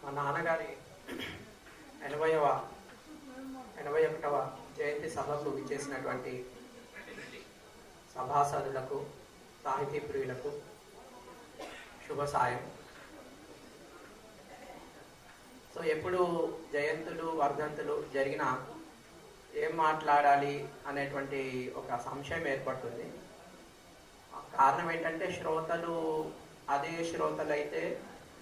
మా నాన్నగారి 81వ జయంతి సభకు విచ్చేసినటువంటి సభాసదులకు, సాహితీ ప్రియులకు శుభ సాయం. సో ఎప్పుడు జయంతులు వర్ధంతులు జరిగినా ఏం మాట్లాడాలి అనేటువంటి ఒక సంశయం ఏర్పడుతుంది. కారణం ఏంటంటే అదే శ్రోతలు అయితే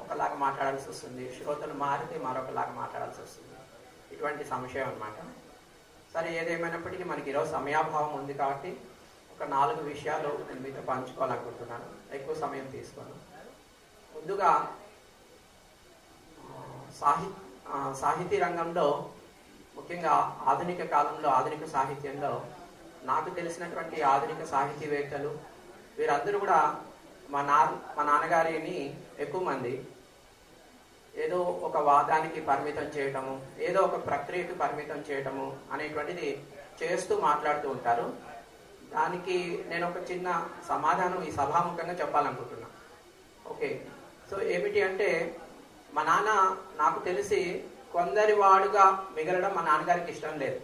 ఒకలాగా మాట్లాడాల్సి వస్తుంది, శ్రోతలు మారితే మరొకలాగా మాట్లాడాల్సి వస్తుంది. ఇటువంటి సంశయం అన్నమాట. సరే, ఏదేమైనప్పటికీ మనకి ఈరోజు సమయాభావం ఉంది కాబట్టి ఒక 4 విషయాలు నేను మీతో పంచుకోవాలనుకుంటున్నాను. ఎక్కువ సమయం తీసుకోను. ముందుగా సాహితీ రంగంలో, ముఖ్యంగా ఆధునిక కాలంలో, ఆధునిక సాహిత్యంలో నాకు తెలిసినటువంటి ఆధునిక సాహితీవేత్తలు వీరందరూ కూడా మా నాన్నగారిని ఎక్కువ మంది ఏదో ఒక వాదానికి పరిమితం చేయటము, ఏదో ఒక ప్రక్రియకు పరిమితం చేయటము అనేటువంటిది చేస్తూ మాట్లాడుతూ ఉంటారు. దానికి నేను ఒక చిన్న సమాధానం ఈ సభాముఖంగా చెప్పాలనుకుంటున్నా. ఓకే, సో ఏమిటి అంటే, మా నాన్న నాకు తెలిసి కొందరి వాడుగా మిగలడం మా నాన్నగారికి ఇష్టం లేదు.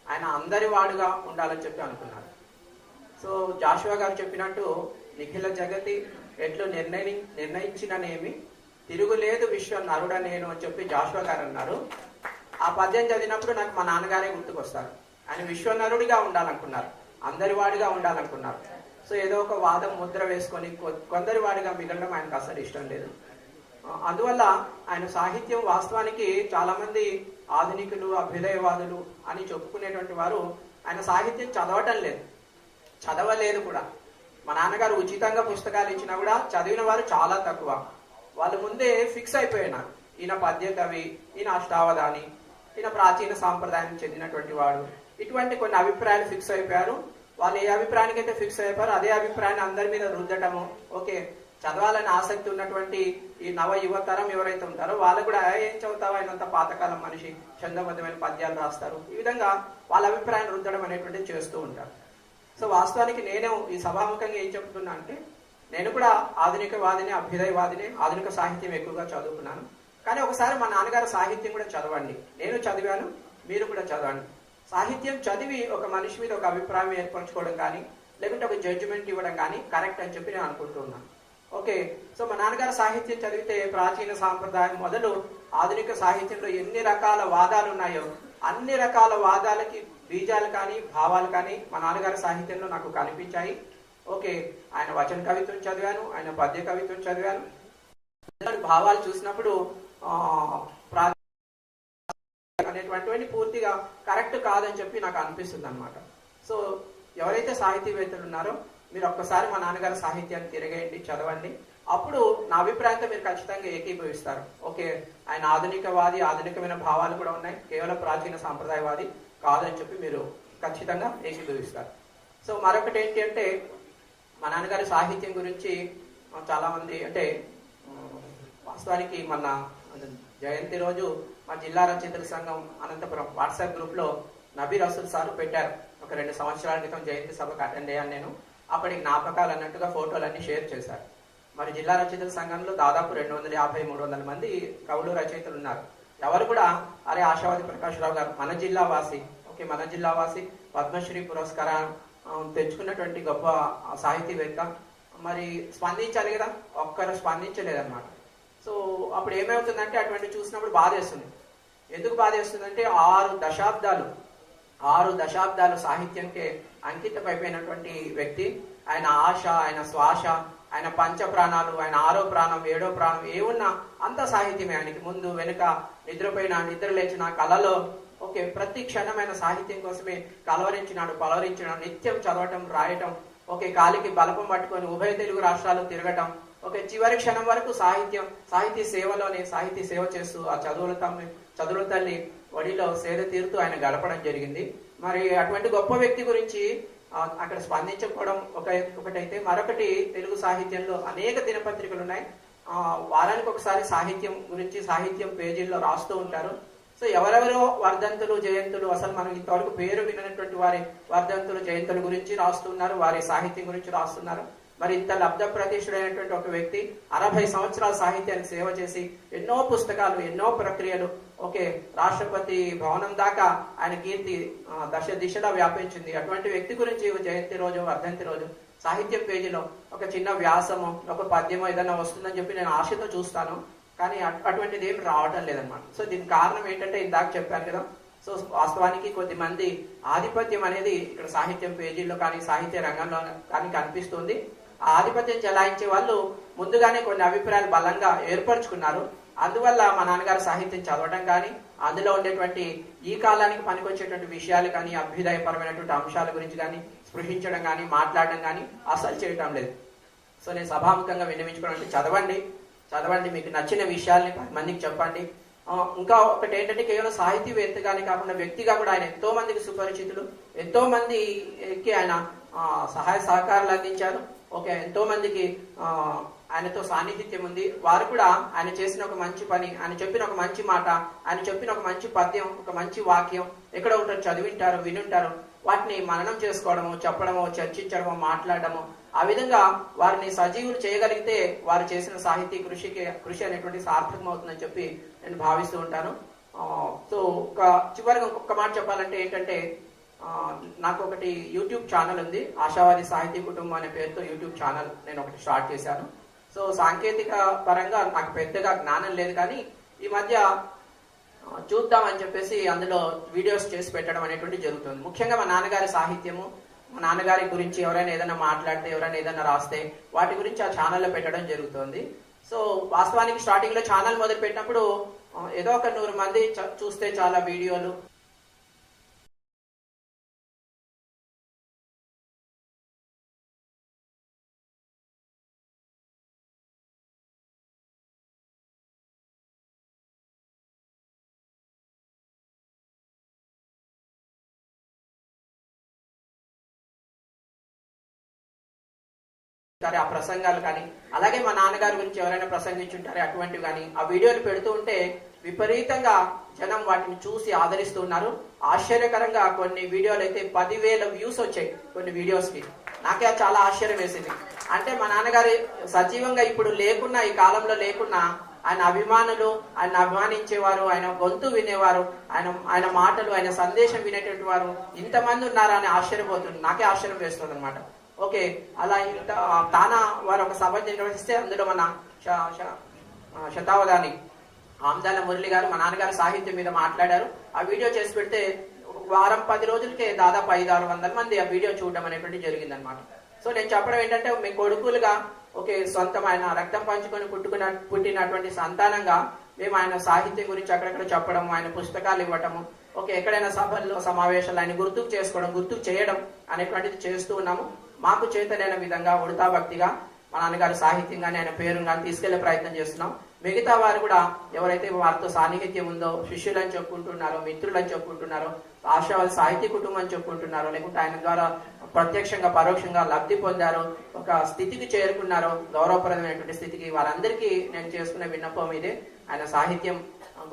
ఆయన అందరి వాడుగా ఉండాలని చెప్పి అనుకున్నారు. సో జాషువా గారు చెప్పినట్టు, నిఖిల జగతి ఎట్లు నిర్ణయించిననేమి తిరుగులేదు విశ్వ నరుడ నేను అని చెప్పి జాషువా గారు అన్నారు. ఆ పద్యం చదివినప్పుడు నాకు మా నాన్నగారే గుర్తుకొస్తారు. ఆయన విశ్వనరుడిగా ఉండాలనుకున్నారు, అందరి వాడిగా ఉండాలనుకున్నారు. సో ఏదో ఒక వాదం ముద్ర వేసుకొని కొందరి వాడిగా మిగలడం ఆయనకు అసలు ఇష్టం లేదు. అందువల్ల ఆయన సాహిత్యం వాస్తవానికి చాలా మంది ఆధునికులు, అభ్యుదయవాదులు అని చెప్పుకునేటువంటి వారు ఆయన సాహిత్యం చదవలేదు కూడా. మా నాన్నగారు ఉచితంగా పుస్తకాలు ఇచ్చినా కూడా చదివిన వారు చాలా తక్కువ. వాళ్ళు ముందే ఫిక్స్ అయిపోయినారు, ఈయన పద్య కవి, ఈయన అష్టావధాని, ఈయన ప్రాచీన సాంప్రదాయానికి చెందినటువంటి వాడు. ఇటువంటి కొన్ని అభిప్రాయాలు ఫిక్స్ అయిపోయారు. వాళ్ళు ఏ అభిప్రాయానికి అయితే ఫిక్స్ అయిపోయారో అదే అభిప్రాయాన్ని అందరి మీద రుద్దటము. ఓకే, చదవాలని ఆసక్తి ఉన్నటువంటి ఈ నవ యువతరం ఎవరైతే ఉంటారో వాళ్ళు కూడా ఏం చదువుతావో, ఆయనంత పాతకాలం మనిషి, ఛందబద్ధమైన పద్యాలు రాస్తారు, ఈ విధంగా వాళ్ళ అభిప్రాయాన్ని రుద్దడం అనేటువంటిది చేస్తూ ఉంటారు. సో వాస్తవానికి నేను ఈ సభాముఖంగా ఏం చెప్తున్నా అంటే, నేను కూడా ఆధునికవాదిని, అభ్యుదయవాదిని, ఆధునిక సాహిత్యం ఎక్కువగా చదువుకున్నాను. కానీ ఒకసారి మా నాన్నగారి సాహిత్యం కూడా చదవండి. నేను చదివాను, మీరు కూడా చదవండి. సాహిత్యం చదివి ఒక మనిషి మీద ఒక అభిప్రాయం ఏర్పరచుకోవడం కానీ, లేకుంటే ఒక జడ్జిమెంట్ ఇవ్వడం కానీ కరెక్ట్ అని చెప్పి నేను అనుకుంటున్నాను. ఓకే, సో మా నాన్నగారి సాహిత్యం చదివితే ప్రాచీన సాంప్రదాయం మొదలు ఆధునిక సాహిత్యంలో ఎన్ని రకాల వాదాలు ఉన్నాయో అన్ని రకాల వాదాలకి బీజాలు కానీ, భావాలు కానీ మా నాన్నగారి సాహిత్యంలో నాకు కనిపించాయి. ఓకే, ఆయన వచన కవిత్వం చదివాను, ఆయన పద్య కవిత్వం చదివాను. భావాలు చూసినప్పుడు అనేటువంటివన్నీ పూర్తిగా కరెక్ట్ కాదని చెప్పి నాకు అనిపిస్తుంది అనమాట. సో ఎవరైతే సాహితీవేత్తలు ఉన్నారో మీరు ఒక్కసారి మా నాన్నగారి సాహిత్యాన్ని తిరగేయండి, చదవండి. అప్పుడు నా అభిప్రాయంతో మీరు ఖచ్చితంగా ఏకీభవిస్తారు. ఓకే, ఆయన ఆధునికవాది, ఆధునికమైన భావాలు కూడా ఉన్నాయి, కేవలం ప్రాచీన సాంప్రదాయవాది కాదని చెప్పి మీరు ఖచ్చితంగా ఏకీభవిస్తారు. సో మరొకటి ఏంటి అంటే, మా నాన్నగారి సాహిత్యం గురించి చాలా మంది అంటే, వాస్తవానికి మొన్న జయంతి రోజు మా జిల్లా రచయితల సంఘం అనంతపురం వాట్సాప్ గ్రూప్ లో నబీ రసూల్ సార్ పెట్టారు. ఒక 2 సంవత్సరాల క్రితం జయంతి సభకు అటెండ్ అయ్యాను నేను. అప్పటికి జ్ఞాపకాలు అన్నట్టుగా ఫోటోలన్నీ షేర్ చేశారు. మరి జిల్లా రచయితల సంఘంలో దాదాపు 250-300 మంది కవులు, రచయితలు ఉన్నారు. ఎవరు కూడా అరే ఆశావాది ప్రకాష్ రావు గారు మన జిల్లా వాసి, ఓకే మన జిల్లా వాసి, పద్మశ్రీ పురస్కారం తెచ్చుకున్నటువంటి గొప్ప సాహితీవేత్త, మరి స్పందించాలి కదా, ఒక్కరు స్పందించలేదన్నమాట. సో అప్పుడు ఏమవుతుందంటే, అటువంటి చూసినప్పుడు బాధేస్తుంది. ఎందుకు బాధేస్తుందంటే 6 దశాబ్దాలు సాహిత్యంకే అంకితమైపోయినటువంటి వ్యక్తి. ఆయన ఆశ, ఆయన శ్వాస, ఆయన పంచ ప్రాణాలు, ఆయన 6వ ప్రాణం, 7వ ప్రాణం ఏమున్నా అంత సాహిత్యమే. ఆయనకి ముందు వెనుక, నిద్రపోయిన, నిద్ర లేచిన, కళలో, ఓకే ప్రతి క్షణమైన సాహిత్యం కోసమే పలవరించినాడు. నిత్యం చదవటం, రాయటం, ఓకే కాలికి బలపం పట్టుకొని ఉభయ తెలుగు రాష్ట్రాలు తిరగటం, ఓకే చివరి క్షణం వరకు సాహితీ సేవలోనే సాహితీ సేవ చేస్తూ ఆ చదువుల తల్లి వడిలో సేద తీరుతూ ఆయన గడపడం జరిగింది. మరి అటువంటి గొప్ప వ్యక్తి గురించి అక్కడ స్పందించకపోవడం ఒకటైతే, మరొకటి తెలుగు సాహిత్యంలో అనేక దినపత్రికలు ఉన్నాయి. వారానికి ఒకసారి సాహిత్యం గురించి సాహిత్యం పేజీల్లో రాస్తూ ఉంటారు. సో ఎవరెవరో వర్ధంతులు, జయంతులు, అసలు మనం ఇంతవరకు పేరు వినటువంటి వారి వర్ధంతులు, జయంతుల గురించి రాస్తున్నారు, వారి సాహిత్యం గురించి రాస్తున్నారు. మరి ఇంత లబ్ధ ప్రతిష్ఠుడైనటువంటి ఒక వ్యక్తి 60 సంవత్సరాల సాహిత్యానికి సేవ చేసి ఎన్నో పుస్తకాలు, ఎన్నో ప్రక్రియలు, ఓకే, రాష్ట్రపతి భవనం దాకా ఆయన కీర్తి దశ దిశలా వ్యాపించింది. అటువంటి వ్యక్తి గురించి జయంతి రోజు, వర్ధంతి రోజు సాహిత్యం పేజీలో ఒక చిన్న వ్యాసము, ఒక పద్యమో ఏదైనా వస్తుందని చెప్పి నేను ఆశతో చూస్తాను. కానీ అటువంటిది ఏం రావటం లేదన్నమాట. సో దీనికి కారణం ఏంటంటే ఇందాక చెప్పాను కదా. సో వాస్తవానికి కొద్దిమంది ఆధిపత్యం అనేది ఇక్కడ సాహిత్యం పేజీల్లో కానీ సాహిత్య రంగంలో కానీ కనిపిస్తుంది. ఆ ఆధిపత్యం చెలాయించే వాళ్ళు ముందుగానే కొన్ని అభిప్రాయాలు బలంగా ఏర్పరచుకున్నారు. అందువల్ల మా నాన్నగారు సాహిత్యం చదవడం కానీ, అందులో ఉండేటువంటి ఈ కాలానికి పనికొచ్చేటువంటి విషయాలు కానీ, అభ్యుదయపరమైనటువంటి అంశాల గురించి కానీ స్పృశించడం కానీ, మాట్లాడడం కానీ అసలు చేయటం లేదు. సో నేను సభాముఖంగా విన్నవించుకోవడం అంటే చదవండి, మీకు నచ్చిన విషయాల్ని 10 మందికి చెప్పండి. ఇంకా ఒకటి ఏంటంటే కేవలం సాహితీవేత్తగానే కాకుండా వ్యక్తిగా కూడా ఆయన ఎంతో మందికి సుపరిచితులు, ఎంతో మందికి ఆయన సహాయ సహకారాలు అందించారు. ఓకే, ఎంతో మందికి ఆయనతో సాన్నిహిత్యం ఉంది. వారు కూడా ఆయన చేసిన ఒక మంచి పని, ఆయన చెప్పిన ఒక మంచి మాట, ఆయన చెప్పిన ఒక మంచి పద్యం, ఒక మంచి వాక్యం ఎక్కడ ఉంటారు, చదివింటారు, వినుంటారు. వాటిని మననం చేసుకోవడము, చెప్పడము, చర్చించడము, మాట్లాడడము, ఆ విధంగా వారిని సజీవులు చేయగలిగితే వారు చేసిన సాహితీ కృషి అనేటువంటి సార్థకం అవుతుందని చెప్పి నేను భావిస్తూ ఉంటాను. సో చివరిగా ఇంకొక మాట చెప్పాలంటే ఏంటంటే, నాకు ఒకటి యూట్యూబ్ ఛానల్ ఉంది, ఆశావాది సాహితీ కుటుంబం అనే పేరుతో యూట్యూబ్ ఛానల్ నేను ఒకటి స్టార్ట్ చేశాను. సో సాంకేతిక పరంగా నాకు పెద్దగా జ్ఞానం లేదు, కానీ ఈ మధ్య చూద్దామని చెప్పేసి అందులో వీడియోస్ చేసి పెట్టడం అనేటువంటి జరుగుతుంది. ముఖ్యంగా మా నాన్నగారి సాహిత్యము, మా నాన్నగారి గురించి ఎవరైనా ఏదైనా మాట్లాడితే, ఎవరైనా ఏదైనా రాస్తే వాటి గురించి ఆ ఛానల్లో పెట్టడం జరుగుతుంది. సో వాస్తవానికి స్టార్టింగ్ లో ఛానల్ మొదలు పెట్టినప్పుడు ఏదో ఒక 100 మంది చూస్తే చాలా వీడియోలు, ఆ ప్రసంగాలు కానీ, అలాగే మా నాన్నగారి గురించి ఎవరైనా ప్రసంగించుంటారే అటువంటివి కానీ ఆ వీడియోలు పెడుతూ ఉంటే విపరీతంగా జనం వాటిని చూసి ఆదరిస్తున్నారు. ఆశ్చర్యకరంగా కొన్ని వీడియోలు అయితే 10,000 వ్యూస్ వచ్చాయి కొన్ని వీడియోస్ కి. నాకే చాలా ఆశ్చర్యం వేసింది. అంటే మా నాన్నగారు సజీవంగా ఇప్పుడు లేకున్నా, ఈ కాలంలో లేకున్నా, ఆయన అభిమానులు, ఆయన అభిమానించేవారు, ఆయన గొంతు వినేవారు, ఆయన మాటలు, ఆయన సందేశం వినేటువంటి వారు ఇంతమంది ఉన్నారా అని ఆశ్చర్యపోతుంది. నాకే ఆశ్చర్యం వేస్తుంది అనమాట. ఓకే, అలా తానా వారు ఒక సభ నిర్వహిస్తే అందులో మన శతావధాని ఆమ్దాల మురళి గారు మా నాన్నగారు సాహిత్యం మీద మాట్లాడారు. ఆ వీడియో చేసి పెడితే వారం 10 రోజులకే దాదాపు 500-600 మంది ఆ వీడియో చూడడం అనేటువంటి జరిగిందనమాట. సో నేను చెప్పడం ఏంటంటే, మీ కొడుకులుగా, ఓకే, సొంతం ఆయన రక్తం పంచుకొని పుట్టినటువంటి సంతానంగా మేము ఆయన సాహిత్యం గురించి అక్కడక్కడ చెప్పడం, ఆయన పుస్తకాలు ఇవ్వటము, ఓకే, ఎక్కడైనా సభల్లో సమావేశాలు ఆయన గుర్తుకు చేసుకోవడం, గుర్తుకు చేయడం అనేటువంటిది చేస్తూ ఉన్నాము. మాకు చేతనైన విధంగా ఉడతా భక్తిగా మా నాన్నగారి సాహిత్యం కానీ ఆయన పేరును కానీ తీసుకెళ్లే ప్రయత్నం చేస్తున్నాం. మిగతా వారు కూడా ఎవరైతే వారితో సాన్నిహిత్యం ఉందో, శిష్యులని చెప్పుకుంటున్నారో, మిత్రులని చెప్పుకుంటున్నారో, ఆశావాది సాహితీ కుటుంబం చెప్పుకుంటున్నారో, లేకుంటే ఆయన ద్వారా ప్రత్యక్షంగా పరోక్షంగా లబ్ధి పొందారో, ఒక స్థితికి చేరుకున్నారో, గౌరవప్రదమైనటువంటి స్థితికి, వారందరికీ నేను చేసుకునే విన్నపం ఇదే. ఆయన సాహిత్యం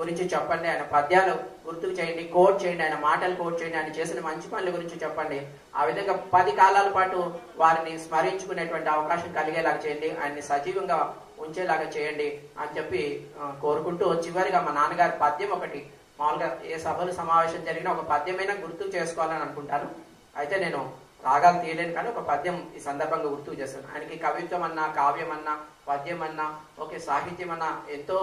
గురించి చెప్పండి, ఆయన పద్యాలు గుర్తుకు చేయండి, కోట్ చేయండి, ఆయన మాటలు కోట్ చేయండి, ఆయన చేసిన మంచి పనుల గురించి చెప్పండి. ఆ విధంగా 10 కాలాల పాటు వారిని స్మరించుకునేటువంటి అవకాశం కలిగేలాగా చేయండి, ఆయన్ని సజీవంగా ఉంచేలాగా చేయండి అని చెప్పి కోరుకుంటూ, చివరిగా మా నాన్నగారి పద్యం ఒకటి, మామూలుగా ఏ సభలు సమావేశం జరిగినా ఒక పద్యమైనా గుర్తు చేసుకోవాలని అనుకుంటాను. అయితే నేను రాగాలు తీయలేను, కానీ ఒక పద్యం ఈ సందర్భంగా గుర్తుకు చేస్తాను. ఆయనకి కవిత్వం అన్నా, కావ్యం అన్నా, పద్యం అన్నా, ఓకే, సాహిత్యం అన్నా ఎంతో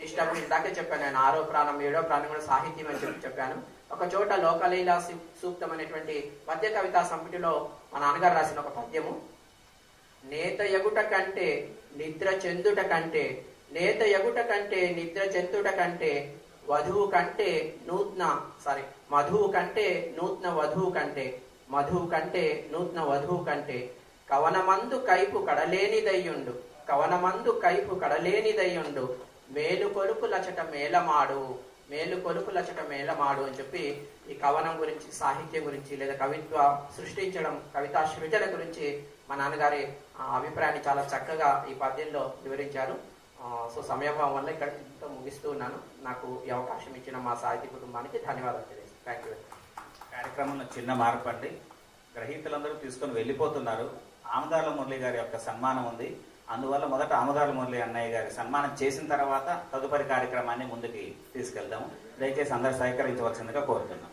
ఇష్టం. ఇందాకే చెప్పాను, ఆయన 6వ ప్రాణం 7వ ప్రాణం కూడా సాహిత్యం అని చెప్పాను. ఒక చోట లోకలీలా సూక్తం అనేటువంటి పద్య కవితా సంపుటిలో మా నాన్నగారు రాసిన ఒక పద్యము, నేత ఎగుట కంటే నిద్ర చెందుట కంటే, నేత ఎగుట కంటే నిద్ర చెందుట కంటే, వధువు కంటే మధువు కంటే నూత్న వధువు కంటే, మధువు కంటే నూత్న వధువు కంటే, కవనమందు కైపు కడలేనిదయ్యుండు, కవనమందు కైపు కడలేనిదయ్యుండు, మేలు కొలుపు లచట మేలమాడు, మేలు కొలుపు లచట మేలమాడు అని చెప్పి ఈ కవనం గురించి, సాహిత్యం గురించి, లేదా కవిత్వ సృష్టించడం, కవితా సృజన గురించి మా నాన్నగారి అభిప్రాయాన్ని చాలా చక్కగా ఈ పద్యంలో వివరించారు. సో సమయభావం వల్ల ఇక్కడ ఇంత ముగిస్తూ ఉన్నాను. నాకు ఈ అవకాశం ఇచ్చిన మా సాహితీ కుటుంబానికి ధన్యవాదాలు తెలియజేస్తాను. Thank you. కార్యక్రమంలో చిన్న మార్పు అండి, గ్రహీతలందరూ తీసుకొని వెళ్ళిపోతున్నారు. ఆమదాల మురళి గారి యొక్క సన్మానం ఉంది. అందువల్ల మొదట ఆమదాల మురళి అన్నయ్య గారి సన్మానం చేసిన తర్వాత తదుపరి కార్యక్రమాన్ని ముందుకి తీసుకెళ్దాము. దయచేసి అందరూ సహకరించవలసిందిగా కోరుతున్నాం.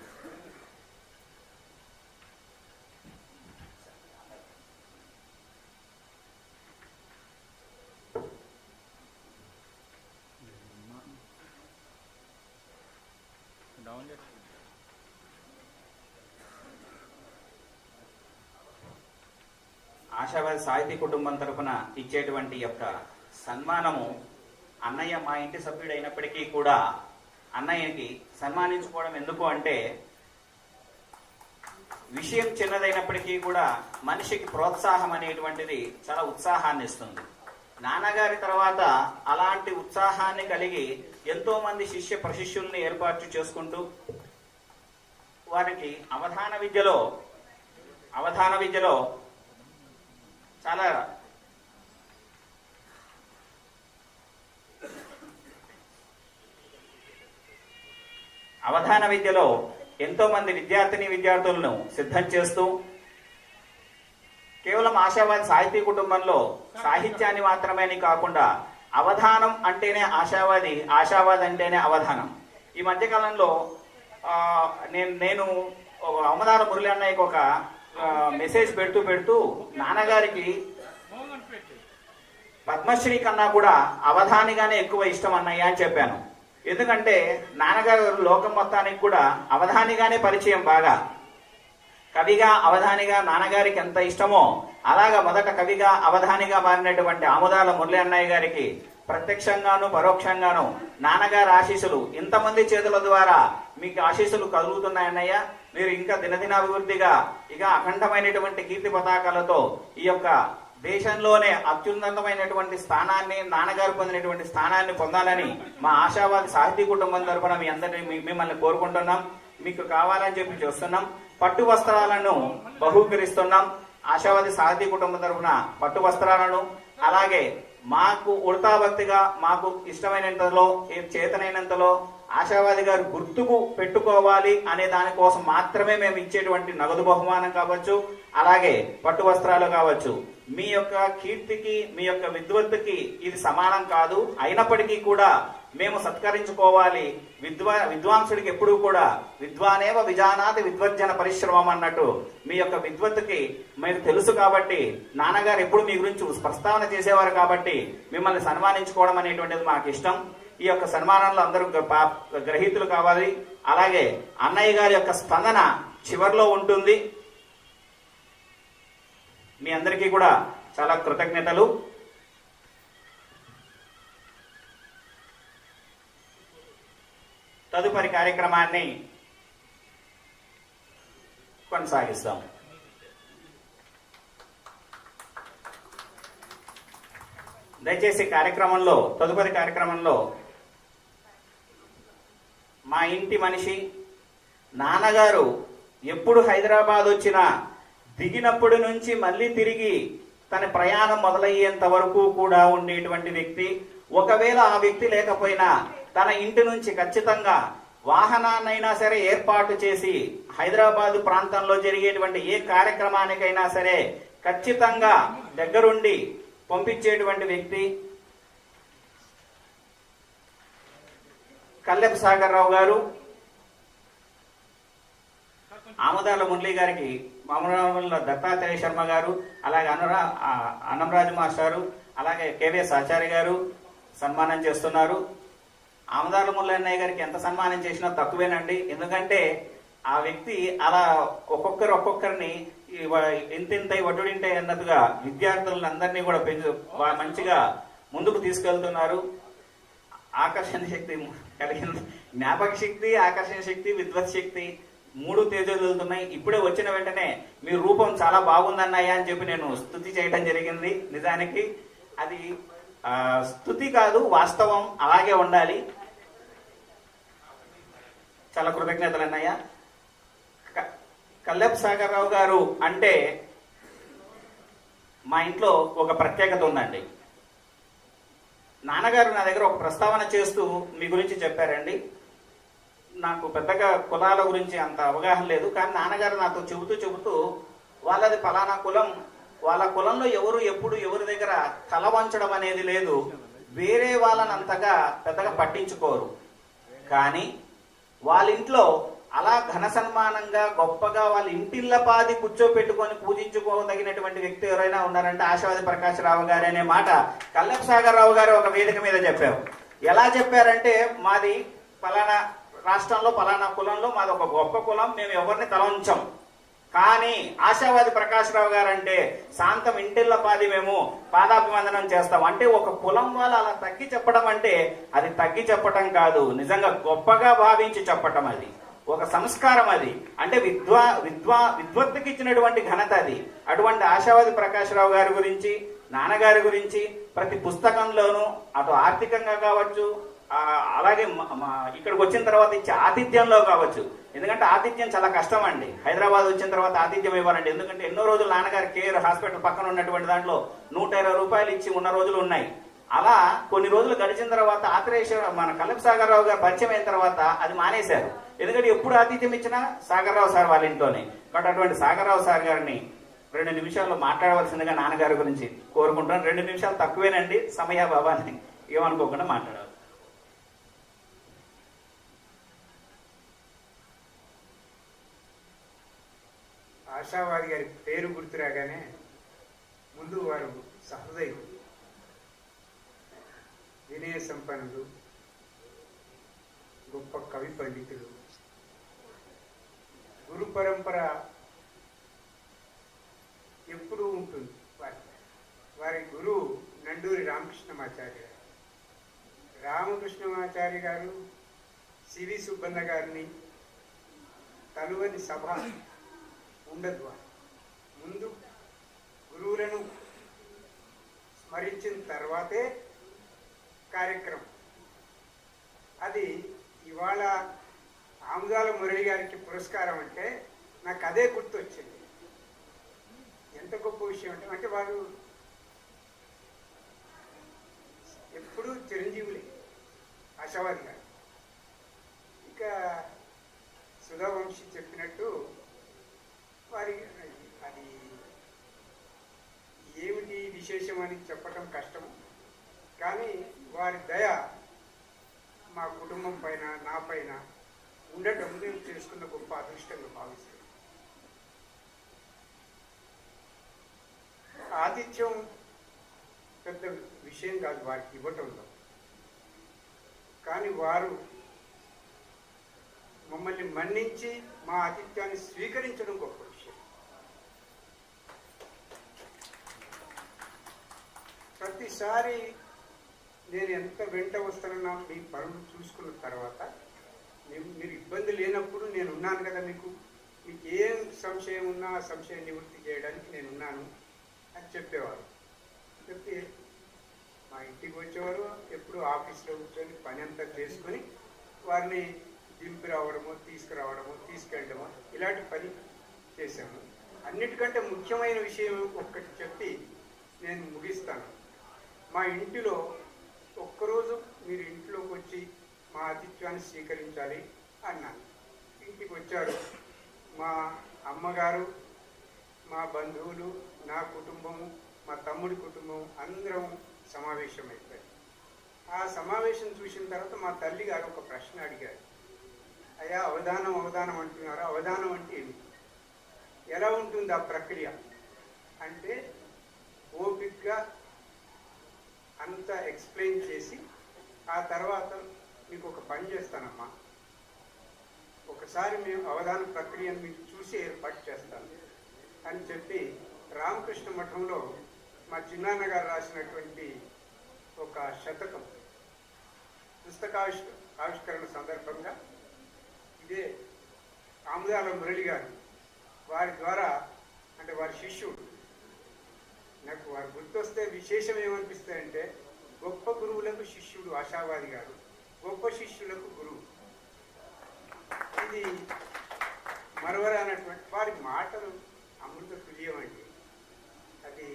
ఆశావాది సాహితీ కుటుంబం తరఫున ఇచ్చేటువంటి యొక్క సన్మానము అన్నయ్య మా ఇంటి సభ్యుడు అయినప్పటికీ కూడా అన్నయ్యకి సన్మానించుకోవడం ఎందుకు అంటే, విషయం చిన్నదైనప్పటికీ కూడా మనిషికి ప్రోత్సాహం అనేటువంటిది చాలా ఉత్సాహాన్ని ఇస్తుంది. నాన్నగారి తర్వాత అలాంటి ఉత్సాహాన్ని కలిగి ఎంతో మంది శిష్య ప్రశిష్యుల్ని ఏర్పాటు చేసుకుంటూ వారికి అవధాన విద్యలో చాలా అవధాన విద్యలో ఎంతో మంది విద్యార్థులను సిద్ధం చేస్తూ కేవలం ఆశావాది సాహితీ కుటుంబంలో సాహిత్యాన్ని మాత్రమే కాకుండా అవధానం అంటేనే ఆశావాది, ఆశావాది అంటేనే అవధానం. ఈ మధ్యకాలంలో నేను అమదాల మురళి అన్నయ్యకి ఒక మెసేజ్ పెడుతూ నాన్నగారికి పద్మశ్రీ కన్నా కూడా అవధానిగానే ఎక్కువ ఇష్టం అన్నయ్య అని చెప్పాను. ఎందుకంటే నాన్నగారు లోకం మొత్తానికి కూడా అవధానిగానే పరిచయం. బాగా కవిగా అవధానిగా నాన్నగారికి ఎంత ఇష్టమో అలాగా మొదట కవిగా అవధానిగా మారినటువంటి ఆముదాల మురళి అన్నయ్య గారికి ప్రత్యక్షంగాను పరోక్షంగాను నాన్నగారి ఆశీస్సులు ఇంతమంది చేతుల ద్వారా మీకు ఆశీస్సులు కలుగుతున్నాయన్నయ్య. మీరు ఇంకా దినదినాభివృద్ధిగా ఇక అఖండమైనటువంటి కీర్తి పతాకాలతో ఈ యొక్క దేశంలోనే అత్యున్నతమైనటువంటి స్థానాన్ని, నాన్నగారు పొందినటువంటి స్థానాన్ని పొందాలని మా ఆశావాది సాహితీ కుటుంబం తరఫున మీ అందరినీ మిమ్మల్ని కోరుకుంటున్నాం. మీకు కావాలని చెప్పి చూస్తున్నాం. పట్టు వస్త్రాలను బహూకరిస్తున్నాం. ఆశావాది సాహితీ కుటుంబం తరఫున పట్టు వస్త్రాలను, అలాగే మాకు ఉడతాభక్తిగా మాకు ఇష్టమైనంతలో చేతనైనంతలో ఆశావాది గారు గుర్తుకు పెట్టుకోవాలి అనే దానికోసం మాత్రమే మేము ఇచ్చేటువంటి నగదు బహుమానం కావచ్చు, అలాగే పట్టు వస్త్రాలు కావచ్చు. మీ యొక్క కీర్తికి మీ యొక్క విద్వత్తుకి ఇది సమానం కాదు. అయినప్పటికీ కూడా మేము సత్కరించుకోవాలి. విద్వాంసుడికి ఎప్పుడూ కూడా విద్వానేవ విజానాతి విద్వజ్జన పరిశ్రమం అన్నట్టు మీ యొక్క విద్వత్తుకి మీకు తెలుసు కాబట్టి, నాన్నగారు ఎప్పుడు మీ గురించి ప్రస్తావన చేసేవారు కాబట్టి మిమ్మల్ని సన్మానించుకోవడం అనేటువంటిది మాకు ఇష్టం. ఈ యొక్క సన్మానంలో అందరూ గ్రహీతులు కావాలి. అలాగే అన్నయ్య గారి యొక్క స్పందన చివర్లో ఉంటుంది. మీ అందరికీ కూడా చాలా కృతజ్ఞతలు. తదుపరి కార్యక్రమాన్ని కొనసాగిస్తాం. దయచేసి తదుపరి కార్యక్రమంలో మా ఇంటి మనిషి నాన్నగారు ఎప్పుడు హైదరాబాద్ వచ్చినా దిగినప్పటి నుంచి మళ్ళీ తిరిగి తన ప్రయాణం మొదలయ్యేంత వరకు కూడా ఉండేటువంటి వ్యక్తి. ఒకవేళ ఆ వ్యక్తి లేకపోయినా తన ఇంటి నుంచి ఖచ్చితంగా వాహనాన్నైనా సరే ఏర్పాటు చేసి హైదరాబాదు ప్రాంతంలో జరిగేటువంటి ఏ కార్యక్రమానికైనా సరే ఖచ్చితంగా దగ్గరుండి పంపించేటువంటి వ్యక్తి కల్లెపు సాగర్ రావు గారు. ఆముదాల మురళి గారికి మామూలు దత్తాత్రేయ శర్మ గారు, అలాగే అన్నంరాజు మాస్టారు, అలాగే కేవీఎస్ ఆచార్య గారు సన్మానం చేస్తున్నారు. ఆముదాల మురళి అన్నయ్య గారికి ఎంత సన్మానం చేసినా తక్కువేనండి. ఎందుకంటే ఆ వ్యక్తి అలా ఒక్కొక్కరిని ఇంతింతై వడ్డుడింటాయి అన్నట్టుగా విద్యార్థులను అందరినీ కూడా మంచిగా ముందుకు తీసుకెళ్తున్నారు. ఆకర్షణ శక్తి కలిగిన జ్ఞాపక శక్తి, ఆకర్షణ శక్తి, విద్వత్ శక్తి 3 తేజోలుతున్నాయి. ఇప్పుడే వచ్చిన వెంటనే మీ రూపం చాలా బాగుందన్నయ్య అని చెప్పి నేను స్తుతి చేయడం జరిగింది. నిజానికి అది స్తుతి కాదు, వాస్తవం. అలాగే ఉండాలి. చాలా కృతజ్ఞతలు అన్నయ్య. కల్లెపు సాగర్ రావు గారు అంటే మా ఇంట్లో ఒక ప్రత్యేకత ఉందండి. నాన్నగారు నా దగ్గర ఒక ప్రస్తావన చేస్తూ మీ గురించి చెప్పారండి. నాకు పెద్దగా కులాల గురించి అంత అవగాహన లేదు, కానీ నాన్నగారు నాతో చెబుతూ వాళ్ళది ఫలానా కులం, వాళ్ళ కులంలో ఎవరు ఎప్పుడు ఎవరి దగ్గర తల వంచడం అనేది లేదు. వేరే వాళ్ళని అంతగా పెద్దగా పట్టించుకోరు. కానీ వాళ్ళ ఇంట్లో అలా ఘన సన్మానంగా గొప్పగా వాళ్ళ ఇంటిల్లపాది కూర్చోపెట్టుకొని పూజించుకోదగినటువంటి వ్యక్తి ఎవరైనా ఉన్నారంటే ఆశావాది ప్రకాశరావు గారు అనే మాట కల్లెపు సాగర్ రావు గారు ఒక వేదిక మీద చెప్పారు. ఎలా చెప్పారంటే, మాది పలానా రాష్ట్రంలో పలానా కులంలో మాది ఒక గొప్ప కులం, మేము ఎవరిని తలంచం. కానీ ఆశావాది ప్రకాశరావు గారు అంటే శాంతం ఇంటిల్లపాది మేము పాదాభివందనం చేస్తాం. అంటే ఒక కులం వాళ్ళు అలా తగ్గి చెప్పడం అంటే అది తగ్గి చెప్పటం కాదు, నిజంగా గొప్పగా భావించి చెప్పటం. అది ఒక సంస్కారం. అది అంటే విద్వత్తుకి ఇచ్చినటువంటి ఘనత అది. అటువంటి ఆశావాది ప్రకాశరావు గారి గురించి, నాన్నగారి గురించి ప్రతి పుస్తకంలోనూ అటు ఆర్థికంగా కావచ్చు, అలాగే ఇక్కడికి వచ్చిన తర్వాత ఇచ్చే ఆతిథ్యంలో కావచ్చు. ఎందుకంటే ఆతిథ్యం చాలా కష్టం అండి. హైదరాబాద్ వచ్చిన తర్వాత ఆతిథ్యం ఇవ్వాలండి. ఎందుకంటే ఎన్నో రోజులు నాన్నగారి కేర్ హాస్పిటల్ పక్కన ఉన్నటువంటి దాంట్లో 120 రూపాయలు ఇచ్చి ఉన్న రోజులు ఉన్నాయి. అలా కొన్ని రోజులు గడిచిన తర్వాత మన కల్లెపు సాగర్ రావు గారు పరిచయం అయిన తర్వాత అది మానేశారు. ఎందుకంటే ఎప్పుడు ఆతిథ్యం ఇచ్చినా సాగర్ రావు సార్ వాళ్ళ ఇంట్లోనే. కాబట్టి అటువంటి సాగర్ రావు సార్ గారిని 2 నిమిషాల్లో మాట్లాడవలసిందిగా నాన్నగారి గురించి కోరుకుంటున్నాను. 2 నిమిషాలు తక్కువేనండి, సమయాభావాన్ని ఏమనుకోకుండా మాట్లాడాలి. ఆశావాది గారి పేరు గుర్తురాగానే ముందు వారు సహృదయులు, వినయ సంపన్నులు, గొప్ప కవి పండితులు. గురు పరంపర ఎప్పుడూ ఉంటుంది. వారి గురువు నండూరి రామకృష్ణమాచార్య గారు. రామకృష్ణమాచార్య గారు సివి సుబ్బన్న గారిని తలువని సభ ఉండదు. ముందు గురువులను స్మరించిన తర్వాతే కార్యక్రమం. అది ఇవాళ ఆముదాల మురళి గారికి పురస్కారం అంటే నాకు అదే గుర్తొచ్చింది. ఎంత గొప్ప విషయం అంటే వారు ఎప్పుడూ చిరంజీవులే ఆశావాది గారు. ఇక సుధావంశీ చెప్పినట్టు వారి అది ఏమిటి విశేషం అని చెప్పటం కష్టం. కానీ వారి దయ మా కుటుంబం పైన, నా పైన ఉండటం నేను చేసుకున్న గొప్ప అదృష్టంగా భావిస్తాను. ఆతిథ్యం పెద్ద విషయం కాదు వారికి ఇవ్వటంలో. కానీ వారు మమ్మల్ని మన్నించి మా ఆతిథ్యాన్ని స్వీకరించడం గొప్ప విషయం. ప్రతిసారి నేను ఎంత వెంట వస్తానన్నా మీ పనులు చూసుకున్న తర్వాత మీరు ఇబ్బంది లేనప్పుడు నేను ఉన్నాను కదా, మీకు ఏం సంశయం ఉన్నా ఆ సంశయం నివృత్తి చేయడానికి నేను ఉన్నాను అని చెప్పేవారు. చెప్తే మా ఇంటికి వచ్చేవారు. ఎప్పుడు ఆఫీస్లో కూర్చొని పని అంతా చేసుకొని వారిని దింపి రావడము, తీసుకురావడము, తీసుకెళ్ళడము, ఇలాంటి పని చేశాము. అన్నిటికంటే ముఖ్యమైన విషయం ఒక్కటి చెప్పి నేను ముగిస్తాను. మా ఇంటిలో ఒక్కరోజు మీరు ఇంట్లోకి వచ్చి మా ఆతిథ్యాన్ని స్వీకరించాలి అన్నాను. ఇంటికి వచ్చారు. మా అమ్మగారు, మా బంధువులు, నా కుటుంబము, మా తమ్ముడి కుటుంబం అందరం సమావేశమైపోయారు. ఆ సమావేశం చూసిన తర్వాత మా తల్లి గారు ఒక ప్రశ్న అడిగారు. అయ్యా, అవధానం అవధానం అంటున్నారు, అవధానం అంటే ఏమిటి, ఎలా ఉంటుంది ఆ ప్రక్రియ అంటే ఓపిక్గా అంత ఎక్స్ప్లెయిన్ చేసి ఆ తర్వాత మీకు ఒక పని చేస్తానమ్మా, ఒకసారి మేము అవధాన ప్రక్రియను మీకు చూసి ఏర్పాటు చేస్తాను అని చెప్పి రామకృష్ణ మఠంలో మా చిన్నాన్న గారు రాసినటువంటి ఒక శతకం పుస్తకావిష్కరణ సందర్భంగా ఇదే ఆముదాల మురళి గారు వారి ద్వారా, అంటే వారి శిష్యుడు, నాకు వారు గుర్తొస్తే విశేషం ఏమనిపిస్తాయంటే గొప్ప గురువులకు శిష్యుడు ఆశావాది గారు, గొప్ప శిష్యులకు గురువు. ఇది మరవరానటువంటి వారి మాటలు అమృత తుల్యం అండి. అది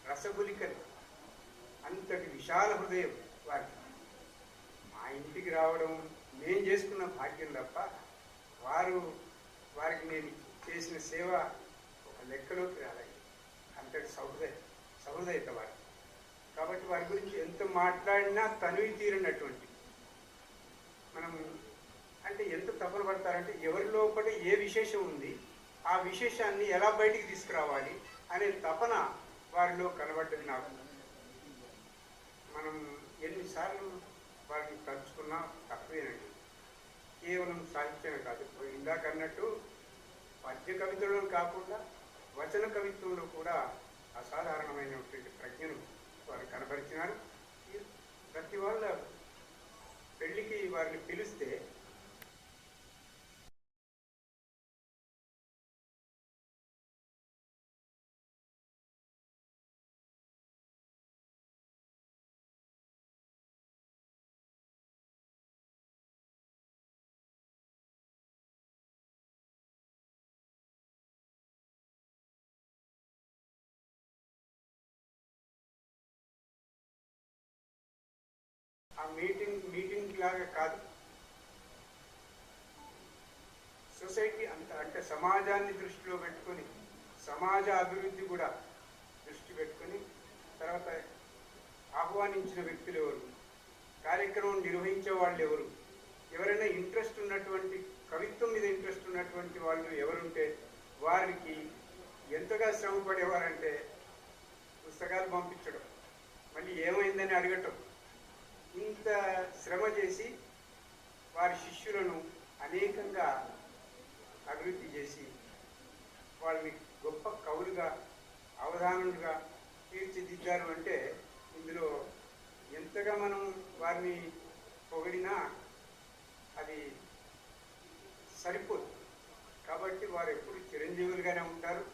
రసగులికలు, అంతటి విశాల హృదయం వారికి. మా ఇంటికి రావడం నేను చేసుకున్న భాగ్యం తప్ప వారికి నేను చేసిన సేవ ఒక లెక్కలోకి రాలేదు. అంతటి సహృదయత వారు. కాబట్టి వారి గురించి ఎంత మాట్లాడినా తనివి తీరినటువంటి, మనం అంటే ఎంత తపన పడతారంటే ఎవరి లోపల ఏ విశేషం ఉంది ఆ విశేషాన్ని ఎలా బయటికి తీసుకురావాలి అనే తపన వారిలో కనబడ్డది నాకు. మనం ఎన్నిసార్లు వారిని తలుచుకున్నా తక్కువేనండి. కేవలం సాహిత్యమే కాదు, ఇందాక అన్నట్టు పద్య కవితలో కాకుండా వచన కవిత్వంలో కూడా అసాధారణమైనటువంటి ప్రజ్ఞను వారు కనబరిచినారు. ప్రతి వాళ్ళ పెళ్లికి వారిని పిలిస్తే ఆ మీటింగ్ లాగా కాదు, సొసైటీ అంత అంటే సమాజాన్ని దృష్టిలో పెట్టుకొని సమాజ అభివృద్ధి కూడా దృష్టి పెట్టుకొని తర్వాత ఆహ్వానించిన వ్యక్తులు ఎవరు, కార్యక్రమం నిర్వహించే వాళ్ళు ఎవరు, ఎవరైనా ఇంట్రెస్ట్ ఉన్నటువంటి కవిత్వం మీద ఇంట్రెస్ట్ ఉన్నటువంటి వాళ్ళు ఎవరుంటే వారికి ఎంతగా శ్రమ పడేవారంటే పుస్తకాలు పంపించడం, మళ్ళీ ఏమైందని అడగటం, ఇంత శ్రమ చేసి వారి శిష్యులను అనేకంగా అభివృద్ధి చేసి వాళ్ళని గొప్ప కవులుగా అవధానులుగా తీర్చిదిద్దారు. అంటే ఇందులో ఎంతగా మనం వారిని పొగిడినా అది సరిపోదు. కాబట్టి వారు ఎప్పుడు చిరంజీవులుగానే ఉంటారు,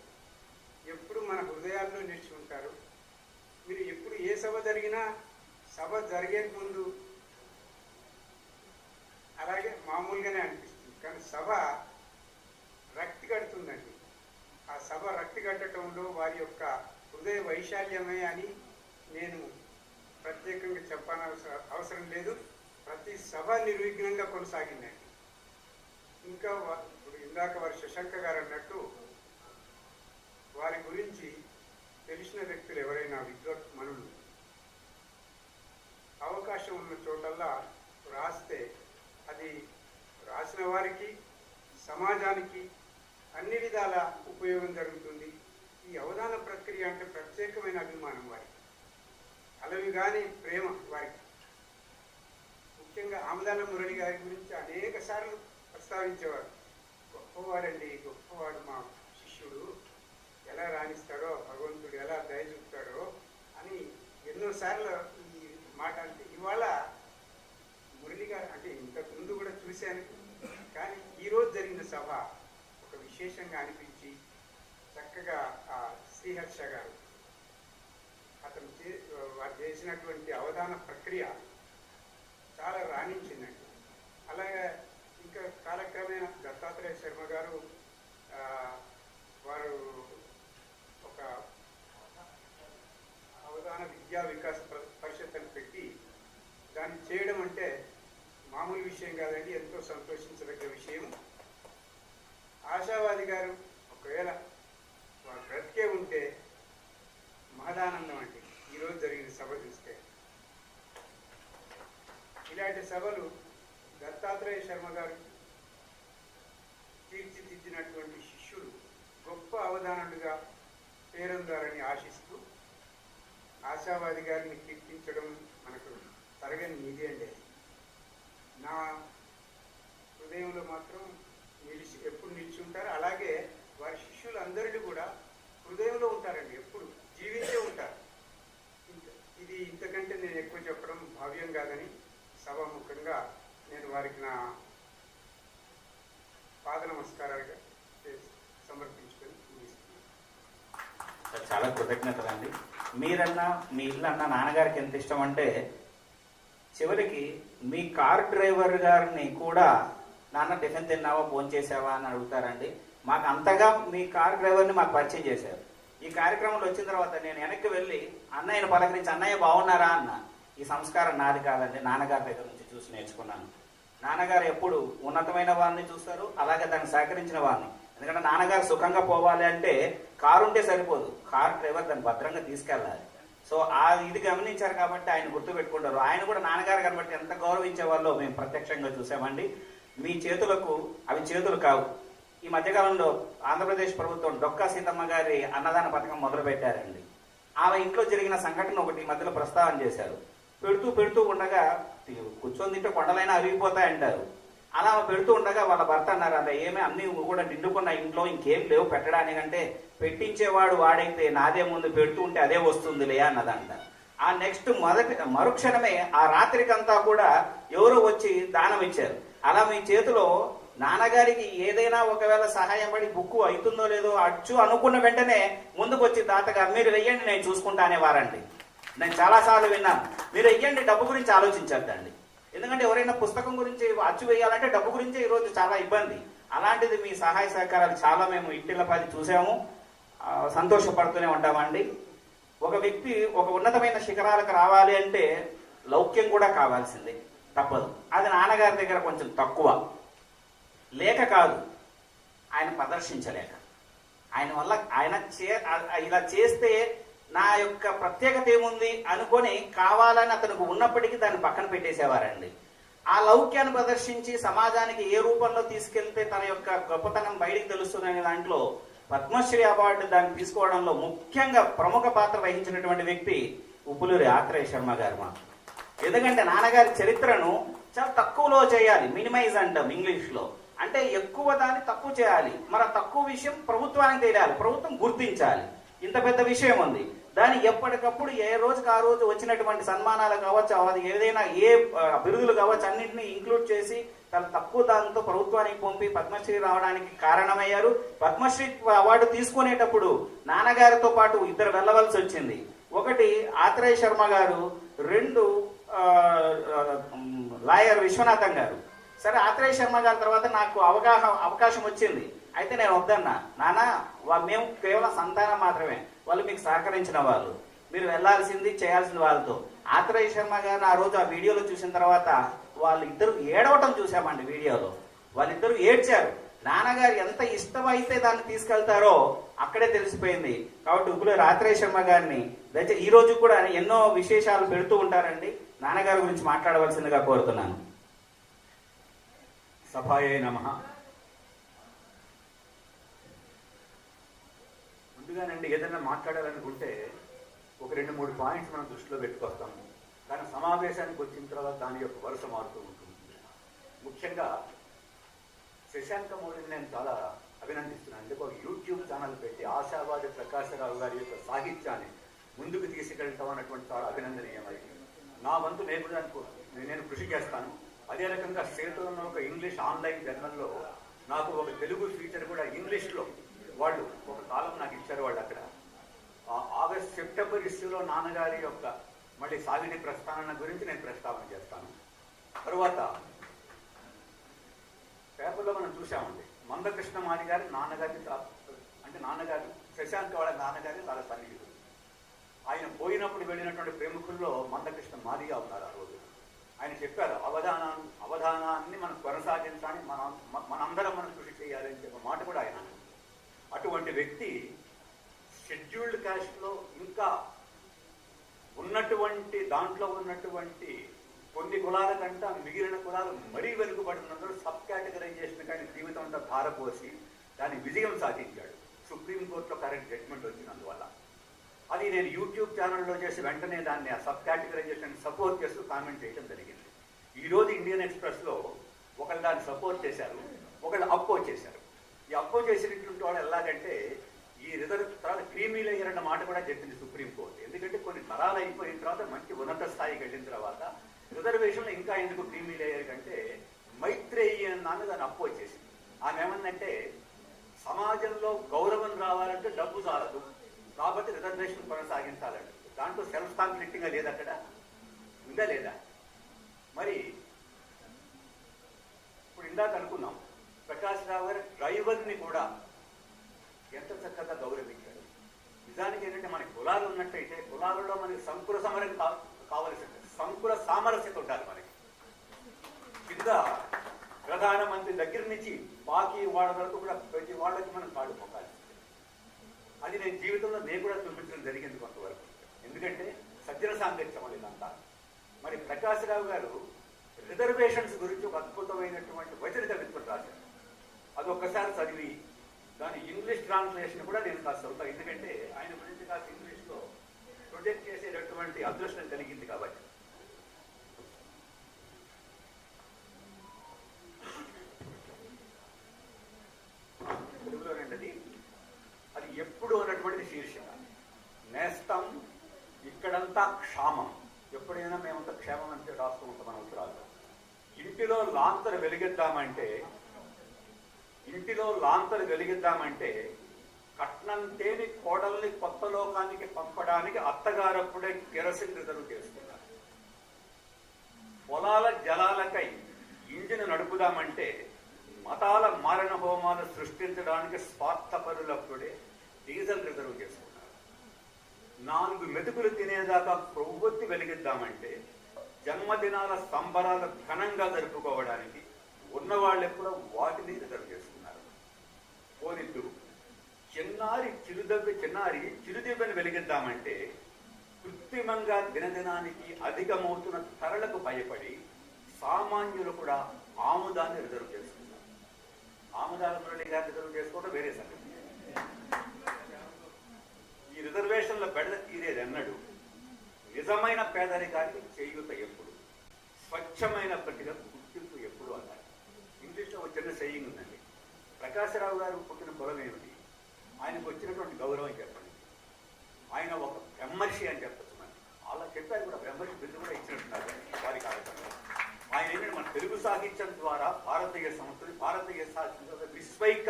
ఎప్పుడు మన హృదయాల్లో నిలిచి ఉంటారు. మీరు ఎప్పుడు ఏ సభ జరిగినా సభ జరిగే ముందు అలాగే మామూలుగానే అనిపిస్తుంది, కానీ సభ రక్తి కడుతుందండి. ఆ సభ రక్తి కట్టడంలో వారి యొక్క హృదయ వైశాల్యమే అని నేను ప్రత్యేకంగా అవసరం లేదు. ప్రతి సభ నిర్విఘ్నంగా కొనసాగిందండి. ఇంకా ఇప్పుడు ఇందాక వారి శశాంక గారు అన్నట్టు వారి గురించి తెలిసిన వ్యక్తులు ఎవరైనా విద్వత్మనులు అవకాశం ఉన్న చోటల్లా రాస్తే అది రాసిన వారికి సమాజానికి అన్ని విధాల ఉపయోగం జరుగుతుంది. ఈ అవధాన ప్రక్రియ అంటే ప్రత్యేకమైన అభిమానం వారికి, అలవి కానీ ప్రేమ వారికి. ముఖ్యంగా ఆమదాల మురళి గారి గురించి అనేక సార్లు ప్రస్తావించేవారు. గొప్పవాడండి, గొప్పవాడు, మా శిష్యుడు, ఎలా రాణిస్తాడో, భగవంతుడు ఎలా దయ చూపుతాడో అని ఎన్నోసార్లు ఈ మాట అంటే. ఇవాళ మురళి గారు అంటే ఇంతకు ముందు కూడా చూశాను, కానీ ఈరోజు జరిగిన సభ ఒక విశేషంగా అనిపించి చక్కగా ఆ శ్రీహర్ష గారు అతను వారు చేసినటువంటి అవధాన ప్రక్రియ చాలా రాణించిందండి. అలాగే ఇంకా కాలక్రమేణా దత్తాత్రేయ శర్మ గారు వారు ఒక అవధాన విద్యా వికాస పరిషత్ అని పెట్టి దాన్ని చేయడం అంటే మామూలు విషయం కాదండి, ఎంతో సంతోషించదగ్గ విషయం. ఆశావాది గారు ఒకవేళ వారు బ్రతికే ఉంటే మహదానందం అండి ఈరోజు జరిగిన సభ చూస్తే. ఇలాంటి సభలు దత్తాత్రేయ శర్మ గారు తీర్చిదిద్దినటువంటి శిష్యులు గొప్ప అవధానులుగా పేరొందారని ఆశిస్తూ ఆశావాది గారిని కీర్తించడం మనకు తరగని నిధి అండి. నా హృదయంలో మాత్రం ఎప్పుడు నిలిచి ఉంటారు. అలాగే వారి శిష్యులందరినీ కూడా హృదయంలో ఉంటారండి, ఎప్పుడు జీవించే ఉంటారు. ఇది ఇంతకంటే నేను ఎక్కువ చెప్పడం భావ్యం కాదని సభాముఖంగా నేను వారికి నా పాద నమస్కారాలుగా సమర్పించుకొని ముగిస్తున్నాను. చాలా కృతజ్ఞతలండి. మీరన్నా మీ ఇల్లు అన్న నాన్నగారికి ఎంత ఇష్టం అంటే చివరికి మీ కార్ డ్రైవర్ గారిని కూడా నాన్న టిఫిన్ తిన్నావా, ఫోన్ చేసావా అని అడుగుతారండి. మాకు అంతగా మీ కార్ డ్రైవర్ని మాకు పరిచయం చేశారు. ఈ కార్యక్రమంలో వచ్చిన తర్వాత నేను వెనక్కి వెళ్ళి అన్నయ్యను పలకరించి అన్నయ్య బాగున్నారా అన్న. ఈ సంస్కారం నాది కాదండి, నాన్నగారి దగ్గర నుంచి చూసి నేర్చుకున్నాను. నాన్నగారు ఎప్పుడు ఉన్నతమైన వారిని చూస్తారు, అలాగే దాన్ని సహకరించిన వారిని. ఎందుకంటే నాన్నగారు సుఖంగా పోవాలి అంటే కారు ఉంటే సరిపోదు, కారు డ్రైవర్ దాన్ని భద్రంగా తీసుకెళ్ళాలి. సో ఆ ఇది గమనించారు కాబట్టి ఆయన గుర్తు పెట్టుకుంటారు. ఆయన కూడా నాన్నగారు కాబట్టి ఎంత గౌరవించే వాళ్ళో మేము ప్రత్యక్షంగా చూసామండి. మీ చేతులకు అవి చేతులు కావు. ఈ మధ్యకాలంలో ఆంధ్రప్రదేశ్ ప్రభుత్వం డొక్కా సీతమ్మ గారి అన్నదాన పథకం మొదలు పెట్టారండి. ఆమె ఇంట్లో జరిగిన సంఘటన ఒకటి ఈ మధ్యలో ప్రస్తావన చేశారు. పెడుతూ ఉండగా కూర్చొని తింటే కొండలైనా అరిగిపోతాయంటారు. అలా పెడుతూ ఉండగా వాళ్ళ భర్త అన్నారు, అలా ఏమీ అన్ని కూడా నిండుకున్న ఇంట్లో ఇంకేం లేవు పెట్టడానికంటే పెట్టించేవాడు వాడైతే నాదే ముందు పెడుతూ ఉంటే అదే వస్తుందిలే అన్నదంట. ఆ నెక్స్ట్ మరుక్షణమే ఆ రాత్రికంతా కూడా ఎవరో వచ్చి దానం ఇచ్చారు. అలా మీ చేతిలో నాన్నగారికి ఏదైనా ఒకవేళ సహాయం పడి బుక్కు అవుతుందో లేదో అచ్చు అనుకున్న వెంటనే ముందుకు వచ్చి తాతగారు మీరు వెయ్యండి నేను చూసుకుంటా అనేవారండి. నేను చాలాసార్లు విన్నాను. మీరు వెయ్యండి, డబ్బు గురించి ఆలోచించద్దండి. ఎందుకంటే ఎవరైనా పుస్తకం గురించి అచ్చు వేయాలంటే డబ్బు గురించే ఈరోజు చాలా ఇబ్బంది. అలాంటిది మీ సహాయ సహకారాలు చాలా మేము ఇంటిల్లపాది చూసాము, సంతోషపడుతూనే ఉంటామండి. ఒక వ్యక్తి ఒక ఉన్నతమైన శిఖరాలకు రావాలి అంటే లౌక్యం కూడా కావాల్సిందే, తప్పదు. అది నాన్నగారి దగ్గర కొంచెం తక్కువ. లేక కాదు, ఆయన ప్రదర్శించలేక. ఆయన వల్ల ఆయన ఇలా చేస్తే నా యొక్క ప్రత్యేకత ఏముంది అనుకొని కావాలని అతనికి ఉన్నప్పటికీ దాన్ని పక్కన పెట్టేసేవారండి. ఆ లౌక్యాన్ని ప్రదర్శించి సమాజానికి ఏ రూపంలో తీసుకెళ్తే తన యొక్క గొప్పతనం బయటికి తెలుస్తుందనే దాంట్లో పద్మశ్రీ అవార్డు దాన్ని తీసుకోవడంలో ముఖ్యంగా ప్రముఖ పాత్ర వహించినటువంటి వ్యక్తి ఉప్పులూరి ఆత్రేయ శర్మ గారు. మాకు ఎందుకంటే నాన్నగారి చరిత్రను చాలా తక్కువలో చేయాలి, మినిమైజ్ అంటాం ఇంగ్లీష్లో. అంటే ఎక్కువ దాన్ని తక్కువ చేయాలి. మన తక్కువ విషయం ప్రభుత్వానికి తెలియాలి, ప్రభుత్వం గుర్తించాలి. ఇంత పెద్ద విషయం ఉంది, దాన్ని ఎప్పటికప్పుడు ఏ రోజుకి ఆ రోజు వచ్చినటువంటి సన్మానాలు కావచ్చు, అది ఏదైనా ఏ బిరుదులు కావచ్చు అన్నింటినీ ఇంక్లూడ్ చేసి చాలా తక్కువ దాంతో ప్రభుత్వానికి పంపి పద్మశ్రీ రావడానికి కారణమయ్యారు. పద్మశ్రీ అవార్డు తీసుకునేటప్పుడు నాన్నగారితో పాటు ఇద్దరు వెళ్ళవలసి వచ్చింది. ఒకటి ఆత్రేయ శర్మ గారు, రెండు లాయర్ విశ్వనాథం గారు. సరే, ఆత్రేయ శర్మ గారి తర్వాత నాకు అవకాశం వచ్చింది. అయితే నేను వద్దన్నా, నాన్న మేము కేవలం సంతానం మాత్రమే, వాళ్ళు మీకు సహకరించిన వాళ్ళు, మీరు వెళ్లాల్సింది చేయాల్సింది వాళ్ళతో. ఆత్రేయ శర్మ గారిని ఆ రోజు ఆ వీడియోలో చూసిన తర్వాత వాళ్ళిద్దరు ఏడవటం చూసామండి. వీడియోలో వాళ్ళిద్దరూ ఏడ్చారు. నాన్నగారు ఎంత ఇష్టమైతే దాన్ని తీసుకెళ్తారో అక్కడే తెలిసిపోయింది. కాబట్టి ఉప్పులూరి ఆత్రేయ శర్మ గారిని ఈ రోజు కూడా ఎన్నో విశేషాలు పెడుతూ ఉంటారండి. నాన్నగారి గురించి మాట్లాడవలసిందిగా కోరుతున్నాను. సభాయే నమః. ముందుగానండి ఏదైనా మాట్లాడాలనుకుంటే ఒక 2-3 పాయింట్స్ మనం దృష్టిలో పెట్టుకొస్తాము. కానీ సమావేశానికి వచ్చిన తర్వాత దాని యొక్క వరుస మారుతూ ఉంటుంది. ముఖ్యంగా శశాంక మౌళిని నేను చాలా అభినందిస్తున్నాను. అంటే ఒక యూట్యూబ్ ఛానల్ పెట్టి ఆశావాది ప్రకాశరావు గారి యొక్క సాహిత్యాన్ని ముందుకు తీసుకెళ్ళటం అన్నటువంటి చాలా అభినందనీయమైంది. నా వంతు నేను కృషి చేస్తాను. అదే రకంగా స్టేట్లో ఒక ఇంగ్లీష్ ఆన్లైన్ జర్నల్లో నాకు ఒక తెలుగు ఫీచర్ కూడా ఇంగ్లీష్లో వాళ్ళు ఒక కాలం నాకు ఇచ్చారు. వాళ్ళు అక్కడ సెప్టెంబర్ ఇష్యూలో నాన్నగారి యొక్క మళ్ళీ సాగిని ప్రస్థానం గురించి నేను ప్రస్తావన చేస్తాను. తరువాత పేపర్లో మనం చూసామండి, మందకృష్ణ మాది గారి నాన్నగారు శశాంక్ వాళ్ళ నాన్నగారి చాలా సన్నిహితుడు. ఆయన పోయినప్పుడు వెళ్ళినటువంటి ప్రముఖుల్లో మందకృష్ణ మాదిగా ఉన్నారు. ఆ రోజు ఆయన చెప్పారు, అవధానాన్ని మనం కొనసాగించాలని మనందరం మనం కృషి చేయాలని చెప్పే మాట కూడా ఆయన. అటువంటి వ్యక్తి షెడ్యూల్డ్ కాస్ట్లో ఇంకా దాంట్లో ఉన్నటువంటి కొన్ని కులాల కంటే మిగిలిన కులాలు మరీ వెనుకబడినందుకు సబ్ కేటగరైజేషన్ కానీ జీవితం అంతా ధారపోసి దాని విజయం సాధించాడు. సుప్రీంకోర్టులో కరెక్ట్ జడ్జ్మెంట్ వచ్చినందువల్ల అది నేను యూట్యూబ్ ఛానల్లో చేసి వెంటనే దాన్ని ఆ సబ్ కేటగరైజేషన్ సపోర్ట్ చేస్తూ కామెంట్ చేయడం జరిగింది. ఈరోజు ఇండియన్ ఎక్స్ప్రెస్లో ఒకళ్ళు దాన్ని సపోర్ట్ చేశారు, ఒకళ్ళు అపోజ్ చేశారు. ఈ అపోజ్ చేసినటువంటి వాళ్ళు ఎలాగంటే ఈ రిజర్వ్ తర్వాత క్రీమీ లేయర్ అన్న మాట కూడా చెప్పింది సుప్రీంకోర్టు. ఎందుకంటే కొన్ని తరాలు అయిపోయిన తర్వాత మంచి ఉన్నత స్థాయికి వెళ్ళిన తర్వాత రిజర్వేషన్లో ఇంకా ఎందుకు క్రీమీ లేయర్ కంటే మైత్రేయి అన్నాను దాన్ని అపోజ్ చేసింది. ఆమె ఏమందంటే సమాజంలో గౌరవం రావాలంటే డబ్బు చాలదు, కాబట్టి రిజర్వేషన్ కొనసాగించాలంటే దాంట్లో సెల్ఫ్ కాన్ఫ్లిక్టింగ్గా లేదు. అక్కడ ఉందా లేదా? మరి ఇప్పుడు ఇందాక అనుకున్నాం, ప్రకాష్ రావు గారి డ్రైవర్ని కూడా ఎంత చక్కగా గౌరవించాడు. నిజానికి ఏంటంటే మనకి కులాలు ఉన్నట్టయితే కులాలలో మనకి సంకుల సమరం కావలసింది, సంకుల సామరస్యత ఉండాలి. మనకి కింద ప్రధానమంత్రి దగ్గర నుంచి బాకీ వాళ్ళ వరకు కూడా ప్రతి వాళ్ళకి మనం కాళ్ళు మొక్కాలి. అది నేను జీవితంలో నేను కూడా చూపించడం జరిగింది కొంతవరకు. ఎందుకంటే సజ్జన సాంగత్యం ఇదంతా. మరి ప్రకాశ్రావు గారు రిజర్వేషన్స్ గురించి ఒక అద్భుతమైనటువంటి వచన కవిత్వం రాశారు. అది ఒక్కసారి చదివి దాని ఇంగ్లీష్ ట్రాన్స్లేషన్ కూడా నేను కాస్త చదువుతాను. ఎందుకంటే ఆయన గురించి కాస్త ఇంగ్లీష్లో ప్రొజెక్ట్ చేసేటటువంటి అదృష్టం కలిగింది కాబట్టి. తెలుగులోనండి అది ఎప్పుడు అన్నటువంటిది శీర్షిక. నేస్తం ఇక్కడంతా క్షామం. ఎప్పుడైనా మేమంతా క్షేమం అంటే రాస్తూ ఉంటాం మన ఉత్తరాలు. ఇంటిలో లాంతరు వెలిగిద్దామంటే కట్నం తేని కోడల్ని కొత్త లోకానికి పంపడానికి అత్తగారప్పుడే కెరసిన్ రిజర్వ్ చేస్తున్నారు. పొలాల జలాలకై ఇంజిన్ నడుపుదామంటే మతాల మారణ హోమాలు సృష్టించడానికి స్వార్థపరులప్పుడే డీజిల్ రిజర్వ్ చేసుకున్నారు. 4 మెతుకులు తినేదాకా ప్రవృత్తి వెలిగిద్దామంటే జన్మదినాల సంబరాలు ఘనంగా జరుపుకోవడానికి ఉన్నవాళ్ళు ఎప్పుడో వాటిని రిజర్వ్ చేసుకున్నారు. పోనిద్దు చిన్నారి చిరుదివ్వని వెలిగిద్దామంటే కృత్రిమంగా దినదినానికి అధికమవుతున్న ధరలకు భయపడి సామాన్యులు కూడా ఆముదాన్ని రిజర్వ్ చేసుకున్నారు. ఆముదాల మురళి గారు రిజర్వ్ చేసుకోవడం వేరే సంగతి. ఈ రిజర్వేషన్ల బెడద తీరేది అన్నాడు. నిజమైన పేదరికానికి చేయూత ఎప్పుడు, స్వచ్ఛమైన ప్రతిలకు గుర్తింపు ఎప్పుడు అన్నారు. ఇంగ్లీష్లో ఒక చిన్న సెయింగ్ ఉందండి. ప్రకాశ్రావు గారు పుట్టిన కులం ఏమిటి, ఆయనకు వచ్చినటువంటి గౌరవం చెప్పండి. ఆయన ఒక బ్రహ్మర్షి అని చెప్పచ్చు. మరి అలా చెప్పారు కూడా, బ్రహ్మర్షి బిరుదు కూడా ఇచ్చినట్టున్నారు వారి కార్యక్రమంలో. ఆయన ఏంటంటే మన తెలుగు సాహిత్యం ద్వారా భారతీయ సంస్కృతి, భారతీయ సాహిత్యం విశ్వైక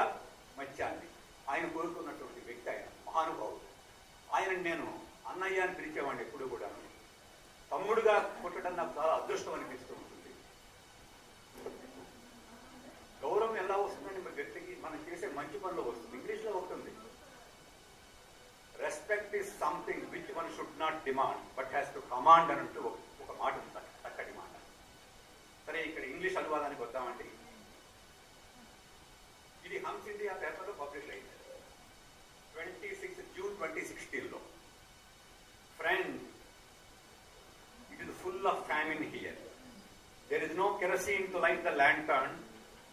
మత్యాన్ని ఆయన కోరుకున్నటువంటి వ్యక్తి. ఆయన మహానుభావుడు. ఆయన నేను అన్నయ్య అని పిలిచేవాడిని ఎప్పుడు కూడా. తమ్ముడుగా పుట్టడం నాకు చాలా అదృష్టం అనిపిస్తూ ఉంటుంది. గౌరవం ఎలా వస్తుందండి మన వ్యక్తికి, మనం చేసే మంచి పనిలో వస్తుంది. ఇంగ్లీష్లో ఉంటుంది, respect is something which one should not demand but has to command అని అంటూ ఒక మాట ఉంది, చక్కటి మాట. సరే, ఇక్కడ ఇంగ్లీష్ అనువాదానికి వద్దామండి. ఇది హమ్స్ ఇండియా పేపర్లో పబ్లిష్ అయింది 26 June 2016. Friend, it is full of famine here. There is no kerosene to light the lantern.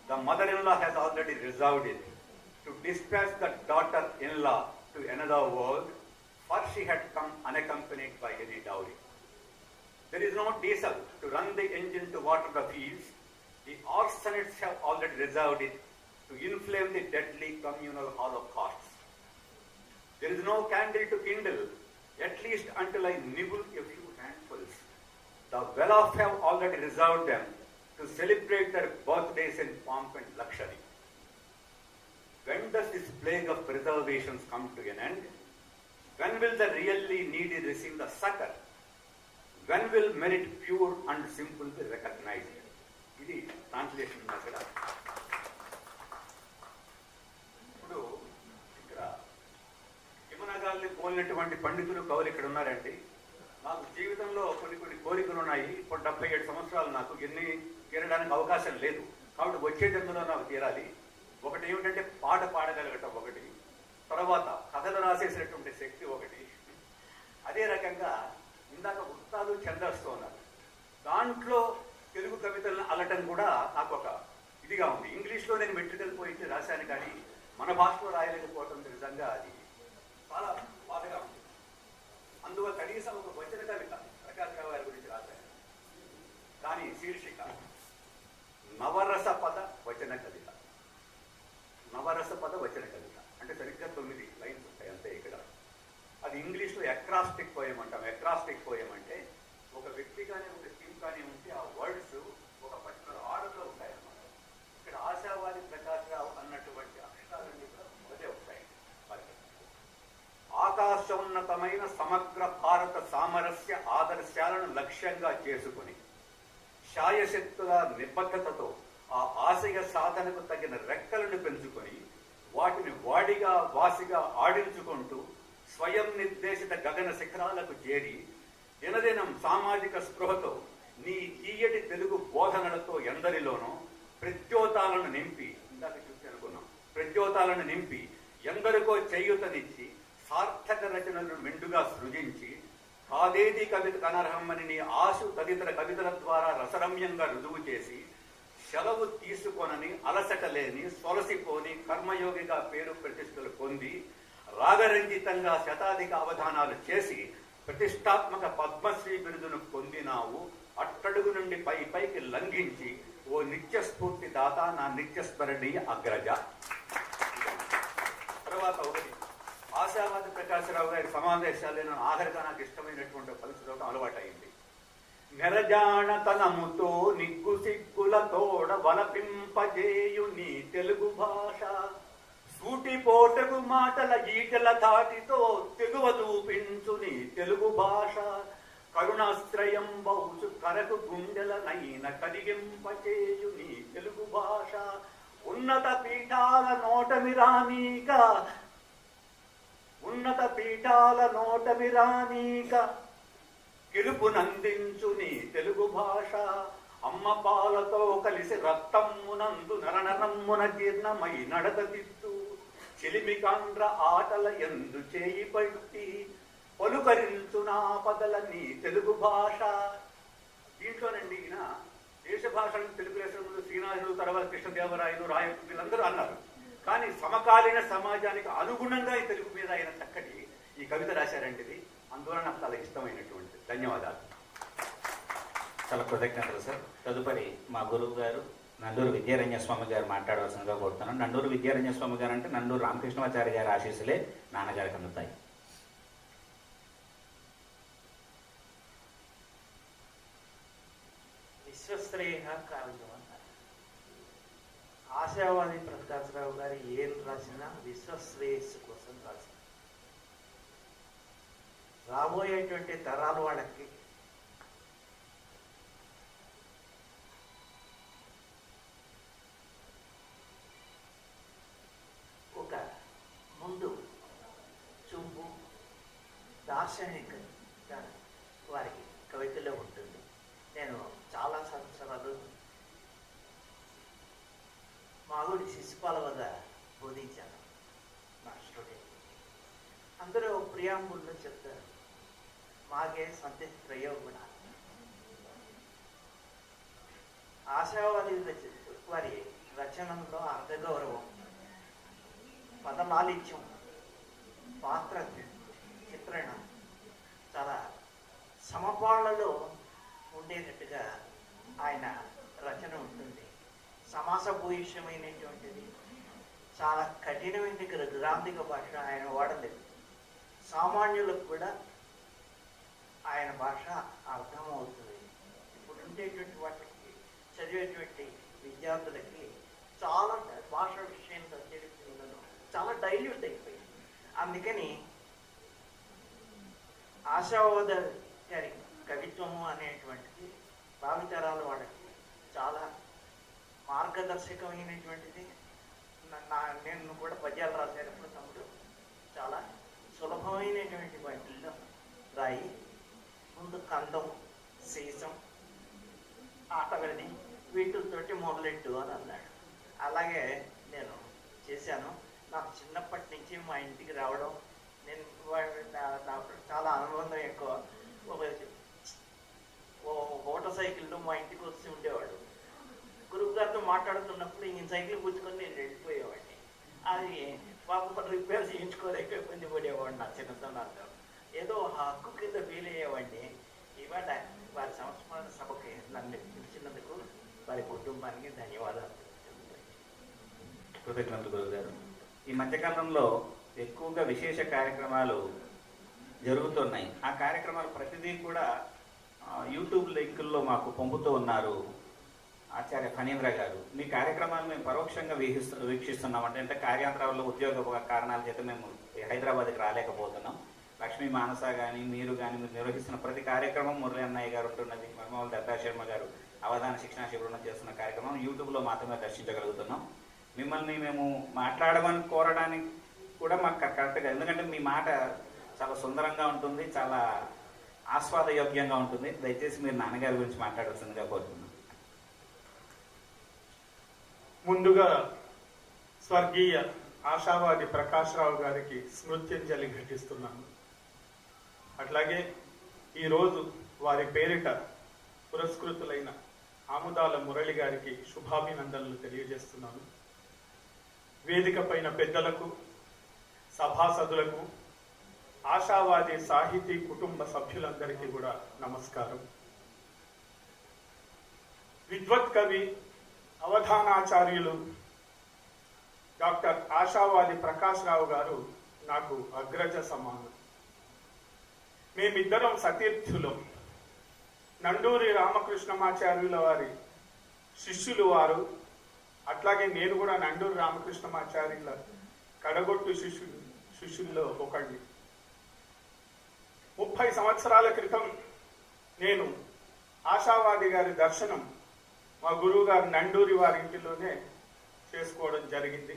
The mother-in-law has already resolved it to dispatch the daughter-in-law to another world, for she had come unaccompanied by any dowry. There is no diesel to run the engine to water the fields. The arsonists have already reserved it to inflame the deadly communal holocausts. There is no candle to kindle, at least until I nibble a few handfuls. The well-off have already reserved them to celebrate their birthdays in pomp and luxury. When does this plague of preservations come to an end? When will the really needy receive the succor? When will merit pure and simple be recognized? ఇది translation అక్కడ. ఇప్పుడు ఇక్కడ హిమనగాల్ని పోలినటువంటి పండితులు కవులు ఇక్కడ ఉన్నారండి. నాకు జీవితంలో కొన్ని కోరికలు ఉన్నాయి. ఇప్పుడు 77 సంవత్సరాలు, నాకు ఎన్ని తీరడానికి అవకాశం లేదు. కాబట్టి వచ్చే జన్మలో నాకు తీరాలి. ఒకటి ఏమిటంటే పాట పాడగలగటం ఒకటి, తర్వాత కథలు రాసేసినటువంటి శక్తి ఒకటి. అదే రకంగా ఇందాక వృత్తాలు ఛందస్సు ఉన్నారు, దాంట్లో తెలుగు కవితలను అల్లటం కూడా నాకు ఒక ఇదిగా ఉంది. ఇంగ్లీష్లో నేను మెట్రికల్ పోయితే రాశాను, కానీ మన భాషలో రాయలేకపోవడం నిజంగా అది చాలా బాధగా ఉంది. అందువల్ల కనీసం ఒక వచన కవిత ప్రకాశ్రావు గారి గురించి రాశాను. దాని శీర్షిక నవరస పద వచన కవిత. నవరస పద వచన కవిత అంటే సరిగ్గా 9 లైన్స్ ఉంటాయి అంతే. ఇక్కడ అది ఇంగ్లీష్లో అక్రాస్టిక్ పోయం అంటాం. అక్రాస్టిక్ పోయం అంటే ఒక వ్యక్తి కానీ ఒక థీమ్ కానీ ఉంటే ఆ వర్డ్స్ ఒక పర్టికులర్ ఆర్డర్లో ఉంటాయి అన్నమాట. ఇక్కడ ఆశావాది ప్రకాశ్రావు అన్నటువంటి అక్షరాలన్నీ కూడా మొదలే ఉంటాయి. ఆకాశోన్నతమైన సమగ్ర భారత సామరస్య ఆదర్శాలను లక్ష్యంగా చేసుకుని శాయశక్తుల నిబద్ధతతో ఆ ఆశయ సాధనకు తగిన రెక్కలను పెంచుకొని వాటిని వాడిగా వాసిగా ఆడించుకుంటూ స్వయం నిర్దేశిత గగన శిఖరాలకు చేరి దినదినం సామాజిక స్పృహతో నీ తీయటి తెలుగు బోధనలతో ఎందరిలోనూ ప్రత్యోద ప్రజ్యోతాలను నింపి, ఇందాక చూసి అనుకున్నాం, ప్రజ్యోతాలను నింపి ఎందరికో చేయూతనిచ్చి సార్థక రచనలను మెండుగా సృజించి కాదేది కవిత కనర్హమ్మని నీ ఆశు తదితర కవితల ద్వారా రసరమ్యంగా రుజువు చేసి సెలవు తీసుకొనని అలసట లేని సొలసిపోని కర్మయోగిగా పేరు ప్రతిష్టలు పొంది రాగరంజితంగా శతాధిక అవధానాలు చేసి ప్రతిష్టాత్మక పద్మశ్రీ బిరుదును పొందినావు. అట్టడుగు నుండి పైకి లంఘించి ఓ నిత్య స్ఫూర్తి దాత నా నిత్య స్మరణీయ అగ్రజ. తర్వాత ఒకటి ఆశావాది ప్రకాశరావు గారి సమావేశాలను ఆఖరిగా నాకు ఇష్టమైనటువంటి పలుచడం అలవాటైంది. నెరజాణతనముతో నిగ్గు సిగ్గులతోడ వలపింపజేయు నీ తెలుగు భాష, సూటిపోటగు మాటల ఈటల ధాటితో తెగువ చూపించు నీ తెలుగు భాష, కరుణాశ్రయం బౌచు కరకు గుండెలనైన కరిగింపచేయు నీ తెలుగు భాష, ఉన్నత పీఠాల నోటమిరానీక కిలుపునందించు నీ తెలుగు భాష, అమ్మ పాలతో కలిసి రక్తమ్మునందు నరనరమ్మున జీర్ణమై నడతదిద్దు చిలిమి కాండ్ర ఆటల ఎందు చేయి పట్టి పలుకరించు నా పదల నీ తెలుగు భాష. దీంట్లోనండి ఈయన దేశ భాషలను తెలుగు రాష్ట్రంలో శ్రీనాథుడు, తర్వాత కృష్ణదేవరాయలు, రాయలు వీళ్ళందరూ అన్నారు. కానీ సమకాలీన సమాజానికి అనుగుణంగా ఈ తెలుగు మీద ఆయన చక్కటి ఈ కవిత రాశారంటిది. అందువల్ల నాకు చాలా ఇష్టమైనటువంటి. ధన్యవాదాలు. చాలా కృతజ్ఞతలు సార్. తదుపరి మా గురువు గారు నండూరు విద్యారణ్యస్వామి గారు మాట్లాడవలసిందిగా కోరుతున్నాను. నండూరు విద్యారణ్యస్వామి గారు అంటే నండూరు రామకృష్ణమాచారి గారి ఆశీస్సులే నాన్నగారికి అందుతాయి. విశ్వశ్రేయ కావ్యం అన్నారు. ఆశావాది ప్రకాశరావు గారు ఏం రాసినా విశ్వశ్రేయస్సు కోసం రాశారు. రాబోయేటువంటి తరాల వాళ్ళకి ఒక ముందు చూపు దార్శనిక వారికి కవితలో ఉంటుంది. నేను చాలా సంవత్సరాలు మాగుడి శిశుపాల వద్ద బోధించాను. నా స్టూడెంట్ అందరూ ప్రియాంబుల్లో చెప్తారు, మాగే సంతే ప్రయోగుణ. ఆశావాది వారి రచనలో అర్ధగౌరవం, పదలాలిత్యం, పాత్ర చిత్రణ చాలా సమపాళ్లలో ఉండేటట్టుగా ఆయన రచన ఉంటుంది. సమాసభూయిషమైనటువంటిది, చాలా కఠినమైన గ్రాంధిక భాష ఆయన వాడలేదు. సామాన్యులకు కూడా ఆయన భాష అర్థమవుతుంది. ఇప్పుడు ఉండేటువంటి వాటికి చదివేటువంటి విద్యార్థులకి చాలా భాష విషయంలో చరిత్రలను చాలా డైల్యూట్ అయిపోయింది. అందుకని ఆశావాద గారి కవిత్వము అనేటువంటిది భావితరాల వాళ్ళకి చాలా మార్గదర్శకమైనటువంటిది. నేను కూడా పద్యాలు రాసేటప్పుడు తమ్ముడు చాలా సులభమైనటువంటి వాటిల్లో రాయి ముందు కందం, సీసం, ఆటగడి వీటితోటి మొదలెట్టు అని అన్నాడు. అలాగే నేను చేశాను. నాకు చిన్నప్పటి నుంచి మా ఇంటికి రావడం, నేను నాకు చాలా అనుబంధం ఎక్కువ. మోటార్ సైకిల్లో మా ఇంటికి వచ్చి ఉండేవాడు. గురువు గారితో మాట్లాడుతున్నప్పుడు ఇంక సైకిల్ పుచ్చుకొని నేను వెళ్ళిపోయేవాడిని. అది పాపం రిపేర్ చేయించుకోలేక ఇబ్బంది పడేవాడు నా చిన్నతనంలో. ఏదో హక్కు కింద ఫీల్ అయ్యేవాడిని. ఇవాళ వారి సంస్మరణ సభకి నన్ను పిలిచినందుకు వారి కుటుంబానికి ధన్యవాదాలు. కృతజ్ఞతలు గురువు గారు. ఈ మధ్యకాలంలో ఎక్కువగా విశేష కార్యక్రమాలు జరుగుతున్నాయి. ఆ కార్యక్రమాలు ప్రతిదీ కూడా యూట్యూబ్ లింకుల్లో మాకు పంపుతూ ఉన్నారు. ఆచార్య ఫణీంద్ర గారు, మీ కార్యక్రమాలు మేము పరోక్షంగా వీక్షిస్తున్నాం. అంటే కార్యాంతరాల్లో ఉద్యోగ కారణాల చేత మేము హైదరాబాద్కి రాలేకపోతున్నాం. లక్ష్మీ మానస కానీ మీరు నిర్వహిస్తున్న ప్రతి కార్యక్రమం, మురళీ అన్నయ్య గారు ఉంటున్నది, మర్మవల్ దత్తా శర్మ గారు అవధాన శిక్షణ శిబిరం చేస్తున్న కార్యక్రమం యూట్యూబ్లో మాత్రమే దర్శించగలుగుతున్నాం. మిమ్మల్ని మేము మాట్లాడమని కోరడానికి కూడా మాకు కరెక్ట్గా, ఎందుకంటే మీ మాట చాలా సుందరంగా ఉంటుంది, చాలా ఆస్వాదయోగ్యంగా ఉంటుంది. దయచేసి మీరు నాన్నగారి గురించి మాట్లాడాల్సిందిగా కోరుతున్నాం. ముందుగా స్వర్గీయ ఆశావాది ప్రకాష్ రావు గారికి స్మృత్యంజలి ఘటిస్తున్నాను. అట్లాగే ఈరోజు వారి పేరిట పురస్కృతులైన ఆముదాల మురళి గారికి శుభాభినందనలు తెలియజేస్తున్నాను. వేదిక పైన పెద్దలకు, సభాసదులకు, ఆశావాది సాహితీ కుటుంబ సభ్యులందరికీ కూడా నమస్కారం. విద్వత్ కవి, అవధానాచార్యులు డాక్టర్ ఆశావాది ప్రకాష్ రావు గారు నాకు అగ్రజ సమానం. మేమిద్దరం సతీర్థులం. నండూరి రామకృష్ణమాచార్యుల వారి శిష్యులు వారు. అట్లాగే నేను కూడా నండూరి రామకృష్ణమాచార్యుల కడగొట్టు శిష్యుల్లో ఒకటి. 30 సంవత్సరాల క్రితం నేను ఆశావాది గారి దర్శనం మా గురువు గారు నండూరి వారి ఇంటిలోనే చేసుకోవడం జరిగింది.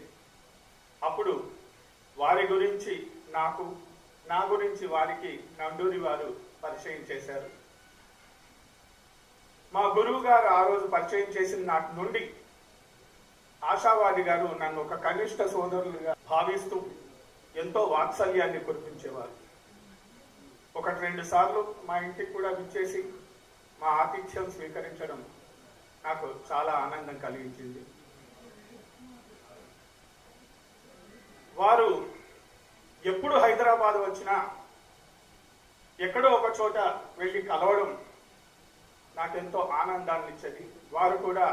అప్పుడు వారి గురించి నాకు, నా గురించి వారికి నండూరి వారు పరిచయం చేశారు. మా గురువు గారు ఆ రోజు పరిచయం చేసిన నాటి నుండి ఆశావాది గారు నన్ను ఒక కనిష్ట సోదరులుగా భావిస్తూ ఎంతో వాత్సల్యాన్ని కురిపించేవారు. 1-2 సార్లు మా ఇంటికి కూడా విచ్చేసి మా ఆతిథ్యం స్వీకరించడం నాకు చాలా ఆనందం కలిగించింది. వారు ఎప్పుడు హైదరాబాద్ వచ్చినా ఎక్కడో ఒక చోట వెళ్ళి కలవడం నాకెంతో ఆనందాన్ని ఇచ్చేది. వారు కూడా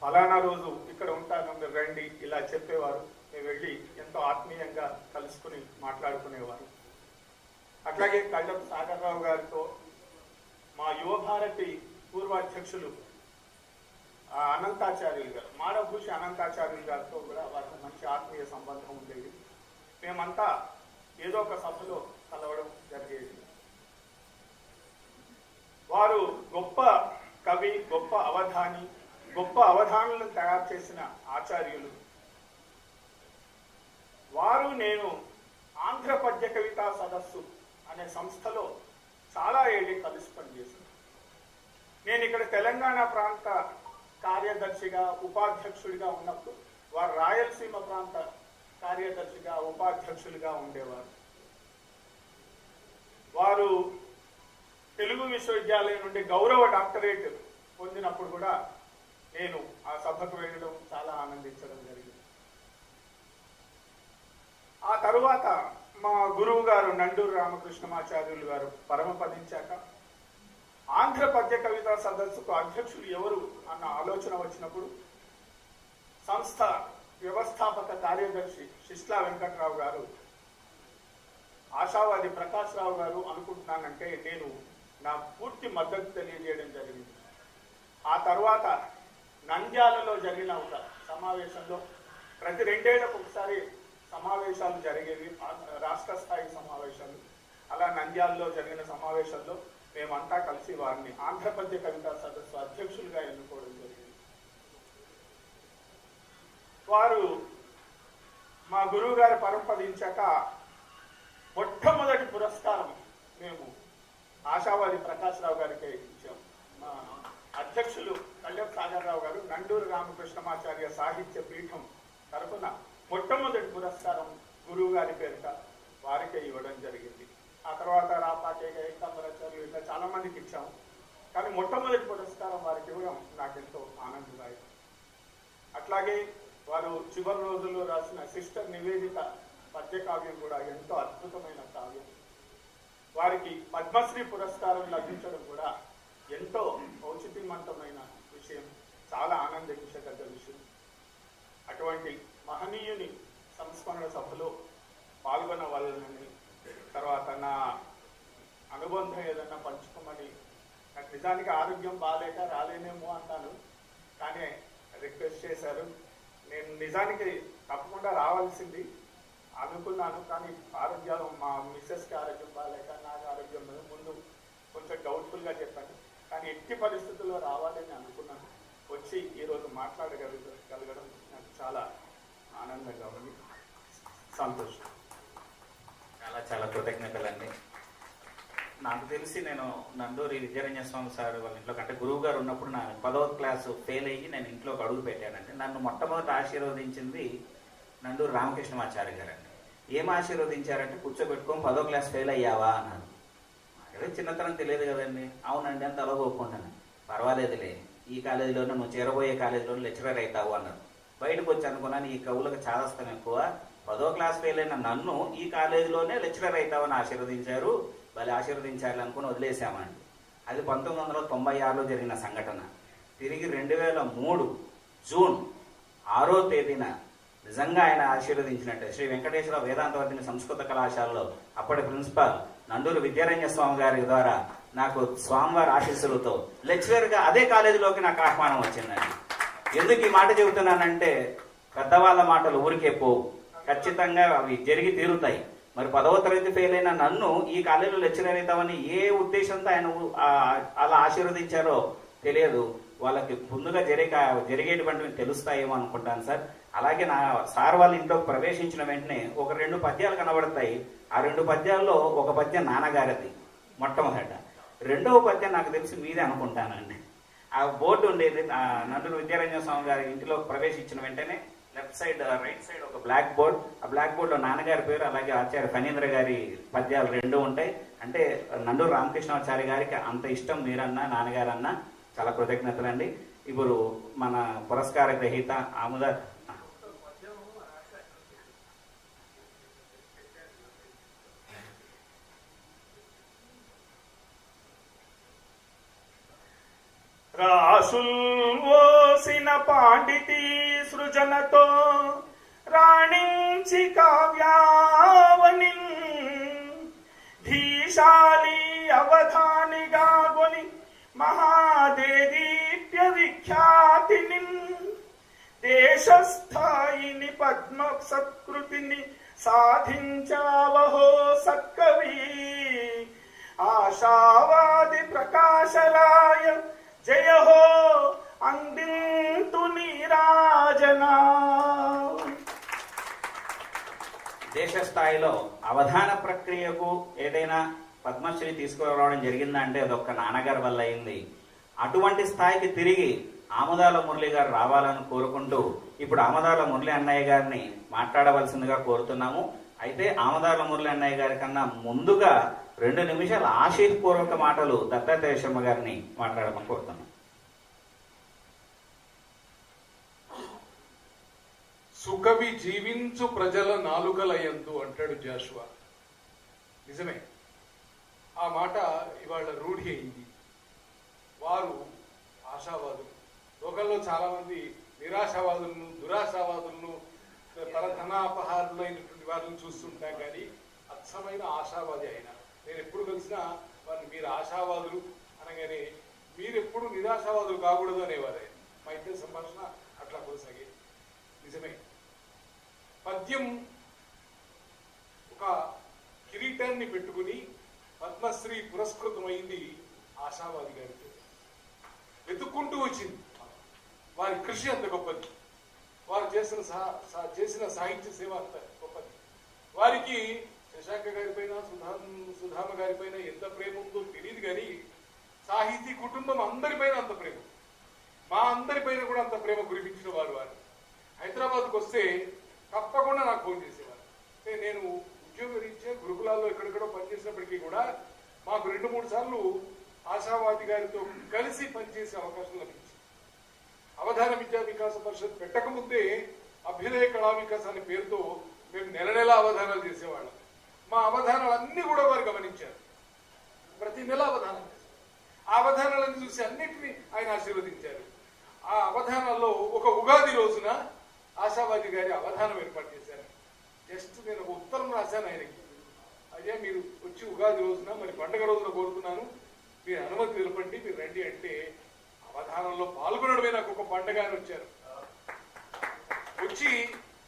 ఫలానా రోజు ఇక్కడ ఉంటాను, మీరు రండి ఇలా చెప్పేవారు. మేము వెళ్ళి ఎంతో ఆత్మీయంగా కలుసుకుని మాట్లాడుకునేవారు. అట్లాగే కళ్ళం సాగర్రావు గారితో, మా యువభారతి పూర్వాధ్యక్షులు అనంతాచార్యులు గారు, మాడభూషి అనంతాచార్యులు గారితో కూడా వారికి మంచి ఆత్మీయ సంబంధం ఉండేది. మేమంతా ఏదో ఒక సభలో కలవడం జరిగేది. వారు గొప్ప కవి, గొప్ప అవధాని, గొప్ప అవధానులను తయారు చేసిన ఆచార్యులు. వారు నేను ఆంధ్ర పద్య కవితా సదస్సు అనే సంస్థలో చాలా ఏళ్ళి కలిసి పనిచేశాను. నేను ఇక్కడ తెలంగాణ ప్రాంత కార్యదర్శిగా, ఉపాధ్యక్షుడిగా ఉన్నప్పుడు వారు రాయలసీమ ప్రాంత కార్యదర్శిగా, ఉపాధ్యక్షులుగా ఉండేవారు. వారు తెలుగు విశ్వవిద్యాలయం నుండి గౌరవ డాక్టరేట్ పొందినప్పుడు కూడా నేను ఆ సభకు వెళ్ళడం, చాలా ఆనందించడం జరిగింది. ఆ తరువాత మా గురువు గారు నండూరు రామకృష్ణమాచార్యులు గారు పరమపదించాక ఆంధ్ర పద్య కవితా సదస్సుకు అధ్యక్షులు ఎవరు అన్న ఆలోచన వచ్చినప్పుడు సంస్థ వ్యవస్థాపక కార్యదర్శి శిష్లా వెంకట్రావు గారు, ఆశావాది ప్రకాష్ రావు గారు అనుకుంటున్నానంటే నేను నా పూర్తి మద్దతు తెలియజేయడం జరిగింది. ఆ తర్వాత నంద్యాలలో జరిగిన ఒక సమావేశంలో, ప్రతి 2 ఏళ్లకు ఒకసారి సమావేశాలు జరిగేవి, రాష్ట్ర స్థాయి సమావేశాలు. అలా నంద్యాలలో జరిగిన సమావేశంలో మేమంతా కలిసి వారిని ఆంధ్రపద్య కవితా సదస్సు అధ్యక్షులుగా ఎన్నుకోవడం జరిగింది. వారు మా గురువు గారి పరంపదించాక మొట్టమొదటి పురస్కారం మేము ఆశావాది ప్రకాష్ రావు గారికి ఇచ్చాం. మా అధ్యక్షులు కళ్యాణ్ సాగర్రావు గారు నండూరు రామకృష్ణమాచార్య సాహిత్య పీఠం తరఫున మొట్టమొదటి పురస్కారం గురువు గారి పేరిట వారికే ఇవ్వడం జరిగింది. ఆ తర్వాత రాపాకేయ, కమరాచార్యులు ఇట్లా చాలా మందికి ఇచ్చాము. కానీ మొట్టమొదటి పురస్కారం వారికి ఇవ్వడం నాకెంతో ఆనందదాయకం. అట్లాగే వారు చివరి రోజుల్లో రాసిన సిస్టర్ నివేదిత పద్య కావ్యం కూడా ఎంతో అద్భుతమైన కావ్యం. వారికి పద్మశ్రీ పురస్కారం లభించడం కూడా ఎంతో ఔచిత్యవంతమైన విషయం, చాలా ఆనందించదగ్గ విషయం. అటువంటి మహనీయుని సంస్మరణ సభలో పాల్గొనవాలని, తర్వాత నా అనుబంధం ఏదన్నా పంచుకోమని, నాకు నిజానికి ఆరోగ్యం బాగాలేక రాలేనేమో అన్నాను, కానీ రిక్వెస్ట్ చేశారు. నేను నిజానికి తప్పకుండా రావాల్సింది అనుకున్నాను, కానీ ఆరోగ్యాలు, మా మిస్సెస్కి ఆరోగ్యం బాగాలేక, నాకు ఆరోగ్యం ముందు కొంచెం డౌట్ఫుల్గా చెప్పాను. కానీ ఎట్టి పరిస్థితుల్లో రావాలని అనుకున్నాను. వచ్చి ఈరోజు మాట్లాడగలగడం నాకు చాలా ఆనందంగా ఉంది, సంతోషం. చాలా చాలా కృతజ్ఞతలండి. నాకు తెలిసి నేను నందూరి విద్యారణ్య స్వామి సార్ వాళ్ళ ఇంట్లో అంటే గురువు గారు ఉన్నప్పుడు నా 10వ క్లాసు ఫెయిల్ అయ్యి నేను ఇంట్లోకి అడుగు పెట్టానండి. నన్ను మొట్టమొదట ఆశీర్వదించింది నందూరి రామకృష్ణమాచార్య గారండి. ఏం ఆశీర్వదించారంటే కూర్చోబెట్టుకొని 10వ క్లాస్ ఫెయిల్ అయ్యావా అన్నాను. అదే చిన్నతనం తెలియదు కదండి. అవునండి అంత అలగొక్కుంటాను. పర్వాలేదులే, ఈ కాలేజీలోనే నువ్వు చేరబోయే కాలేజీలో లెక్చరర్ అవుతావు అన్నారు. బయటకు వచ్చి అనుకున్నాను ఈ కవులకు చాదస్తం ఎక్కువ, 10వ క్లాస్ ఫెయిల్ అయిన నన్ను ఈ కాలేజీలోనే లెక్చరర్ అవుతావని ఆశీర్వదించారు, వాళ్ళు ఆశీర్వదించాలి అనుకుని వదిలేసామండి. అది 1996లో జరిగిన సంఘటన. తిరిగి 2003 జూన్ 6వ తేదీన నిజంగా ఆయన ఆశీర్వదించినట్టే శ్రీ వెంకటేశ్వర వేదాంతవర్ధిని సంస్కృత కళాశాలలో అప్పటి ప్రిన్సిపాల్ నందూరి విద్యారణ్య స్వామి గారి ద్వారా నాకు స్వామివారి ఆశీస్సులతో లెక్చరర్గా అదే కాలేజీలోకి నాకు ఆహ్వానం వచ్చిందండి. ఎందుకు ఈ మాట చెబుతున్నానంటే పెద్దవాళ్ళ మాటలు ఊరికే పోవు, ఖచ్చితంగా అవి జరిగి తీరుతాయి. మరి 10వ తరగతి ఫెయిల్ అయిన నన్ను ఈ కాలేజీలో లెక్చరర్ అవుతామని ఏ ఉద్దేశంతో ఆయన అలా ఆశీర్వదించారో తెలియదు. వాళ్ళకి ముందుగా జరిగేటువంటివి తెలుస్తాయేమో అనుకుంటాను సార్. అలాగే నా సార్ వాళ్ళ ఇంట్లోకి ప్రవేశించిన వెంటనే ఒక 2 పద్యాలు కనబడతాయి. ఆ 2 పద్యాల్లో ఒక పద్యం నాన్నగారిది మొట్టమొదట, 2వ పద్యం నాకు తెలిసి మీదే అనుకుంటానండి. ఆ బోర్డు ఉండేది నందూరి విద్యారణ్య స్వామి గారి ఇంటిలో ప్రవేశించిన వెంటనే లెఫ్ట్ సైడ్ రైట్ సైడ్ ఒక బ్లాక్ బోర్డ్, ఆ బ్లాక్ బోర్డులో నాన్నగారి పేరు అలాగే ఆచార్య ఫణీంద్ర గారి పద్యాలు 2 ఉంటాయి. అంటే నందూరి రామకృష్ణాచార్య గారికి అంత ఇష్టం మీరన్నా నాన్నగారన్నా. చాలా కృతజ్ఞతలండి. ఇప్పుడు మన పురస్కార గ్రహీత ఆముద రాసుల్వోసిన పాండితీ సృజనతో రాణించి కావ్యావని ధీశాలి అవధానిగా గొని మహాదేదీప్య విఖ్యాతిని దేశస్థాయిని పద్మ సత్కృతిని సాధించావహో సత్కవి ఆశావాది ప్రకాశరాయ జయ హో అందింతు నీరాజనా. దేశ స్థాయిలో అవధాన ప్రక్రియకు ఏదైనా పద్మశ్రీ తీసుకురావడం జరిగిందా అంటే అదొక్క నాన్నగారి వల్ల అయింది. అటువంటి స్థాయికి తిరిగి ఆముదాల మురళి గారు రావాలని కోరుకుంటూ ఇప్పుడు ఆముదాల మురళి అన్నయ్య గారిని మాట్లాడవలసిందిగా కోరుతున్నాము. అయితే ఆముదాల మురళి అన్నయ్య గారి కన్నా ముందుగా 2 నిమిషాల ఆశీర్పూర్వక మాటలు దత్తాత్రేయ శర్మ గారిని మాట్లాడమని కోరుతున్నాం. సుకవి జీవించు ప్రజల నాలుకలయందు అంటాడు జాషువా. నిజమే, ఆ మాట ఇవాళ రూఢి అయింది. వారు ఆశావాదులు. లోకంలో చాలా మంది నిరాశావాదులను దురాశావాదులను ధనాపహారులైనటువంటి వారిని చూస్తుంటాం, కానీ అచ్చమైన ఆశావాది అయినా నేను ఎప్పుడు కలిసినా వారిని మీరు ఆశావాదులు అనగానే మీరెప్పుడు నిరాశావాదులు కాకూడదు అనేవారు ఆయన. మా ఇద్దరి సంభాషణ అట్లా కొనసాగేది. నిజమే, పద్యం ఒక కిరీటాన్ని పెట్టుకుని పద్మశ్రీ పురస్కృతమైంది ఆశావాది గారితో. వెతుక్కుంటూ వచ్చింది. వారి కృషి అంత గొప్పది, వారు చేసిన సాహిత్య సేవ అంత గొప్పది. వారికి శశాంక గారిపైన సుధామ గారిపైన ఎంత ప్రేమ ఉందో తెలియదు, కానీ సాహితీ కుటుంబం అందరిపైన అంత ప్రేమ, మా అందరిపైన కూడా అంత ప్రేమ కురిపించిన వారు. హైదరాబాద్కు వస్తే తప్పకుండా నాకు ఫోన్ చేసేవారు. నేను ఉద్యోగ రీత్యా గురుకులాల్లో ఎక్కడెక్కడో పనిచేసినప్పటికీ కూడా మాకు 2-3 సార్లు ఆశావాది గారితో కలిసి పనిచేసే అవకాశం లభించింది. అవధాన విద్యా వికాస పరిషత్ పెట్టకముందే అభ్యుదయ కళా వికాస్ అనే పేరుతో మేము నెల అవధానాలు చేసేవాళ్ళం. మా అవధానాలన్నీ కూడా వారు గమనించారు. ప్రతి నెల అవధానం చేశారు. ఆ అవధానాలను చూసి అన్నిటినీ ఆయన ఆశీర్వదించారు. ఆ అవధానాల్లో ఒక ఉగాది రోజున ఆశావాది గారి అవధానం ఏర్పాటు చేశారు. జస్ట్ నేను ఒక ఉత్తరం రాశాను ఆయనకి, అదే మీరు వచ్చి ఉగాది రోజున మరి పండుగ రోజున కోరుతున్నాను, మీరు అనుమతి తెలపండి, మీరు రండి అంటే అవధానంలో పాల్గొనడమే నాకు ఒక పండుగ అని వచ్చారు. వచ్చి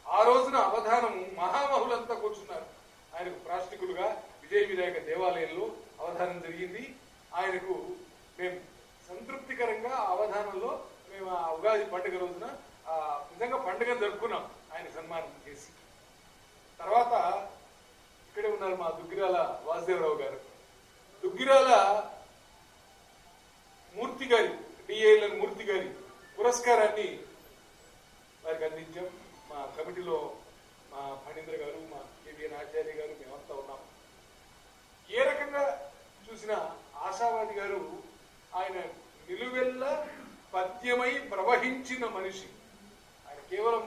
ఆ రోజున అవధానం మహామహులంతా కూర్చున్నారు. ఆయనకు ప్రాష్టికులుగా విజయ వినాయక దేవాలయంలో అవధానం జరిగింది. ఆయనకు మేము సంతృప్తికరంగా అవధానంలో మేము ఆ ఉగాది పండుగ రోజున నిజంగా పండుగను జరుపుకున్నాం ఆయన సన్మానం చేసి. తర్వాత ఇక్కడే ఉన్నారు మా దుగ్గిరాల వాసుదేవరావు గారు. దుగ్గిరాల మూర్తి గారి డిఏఎల్ఎన్ మూర్తి గారి పురస్కారాన్ని వారికి అందించాం. మా కమిటీలో మా ఫణీంద్ర గారు, మా కేవీఎన్ ఆచార్య గారు, మేమంతా ఉన్నాం. ఏ రకంగా చూసిన ఆశావాది గారు ఆయన నిలువెల్ల పద్యమై ప్రవహించిన మనిషి. ఆయన కేవలం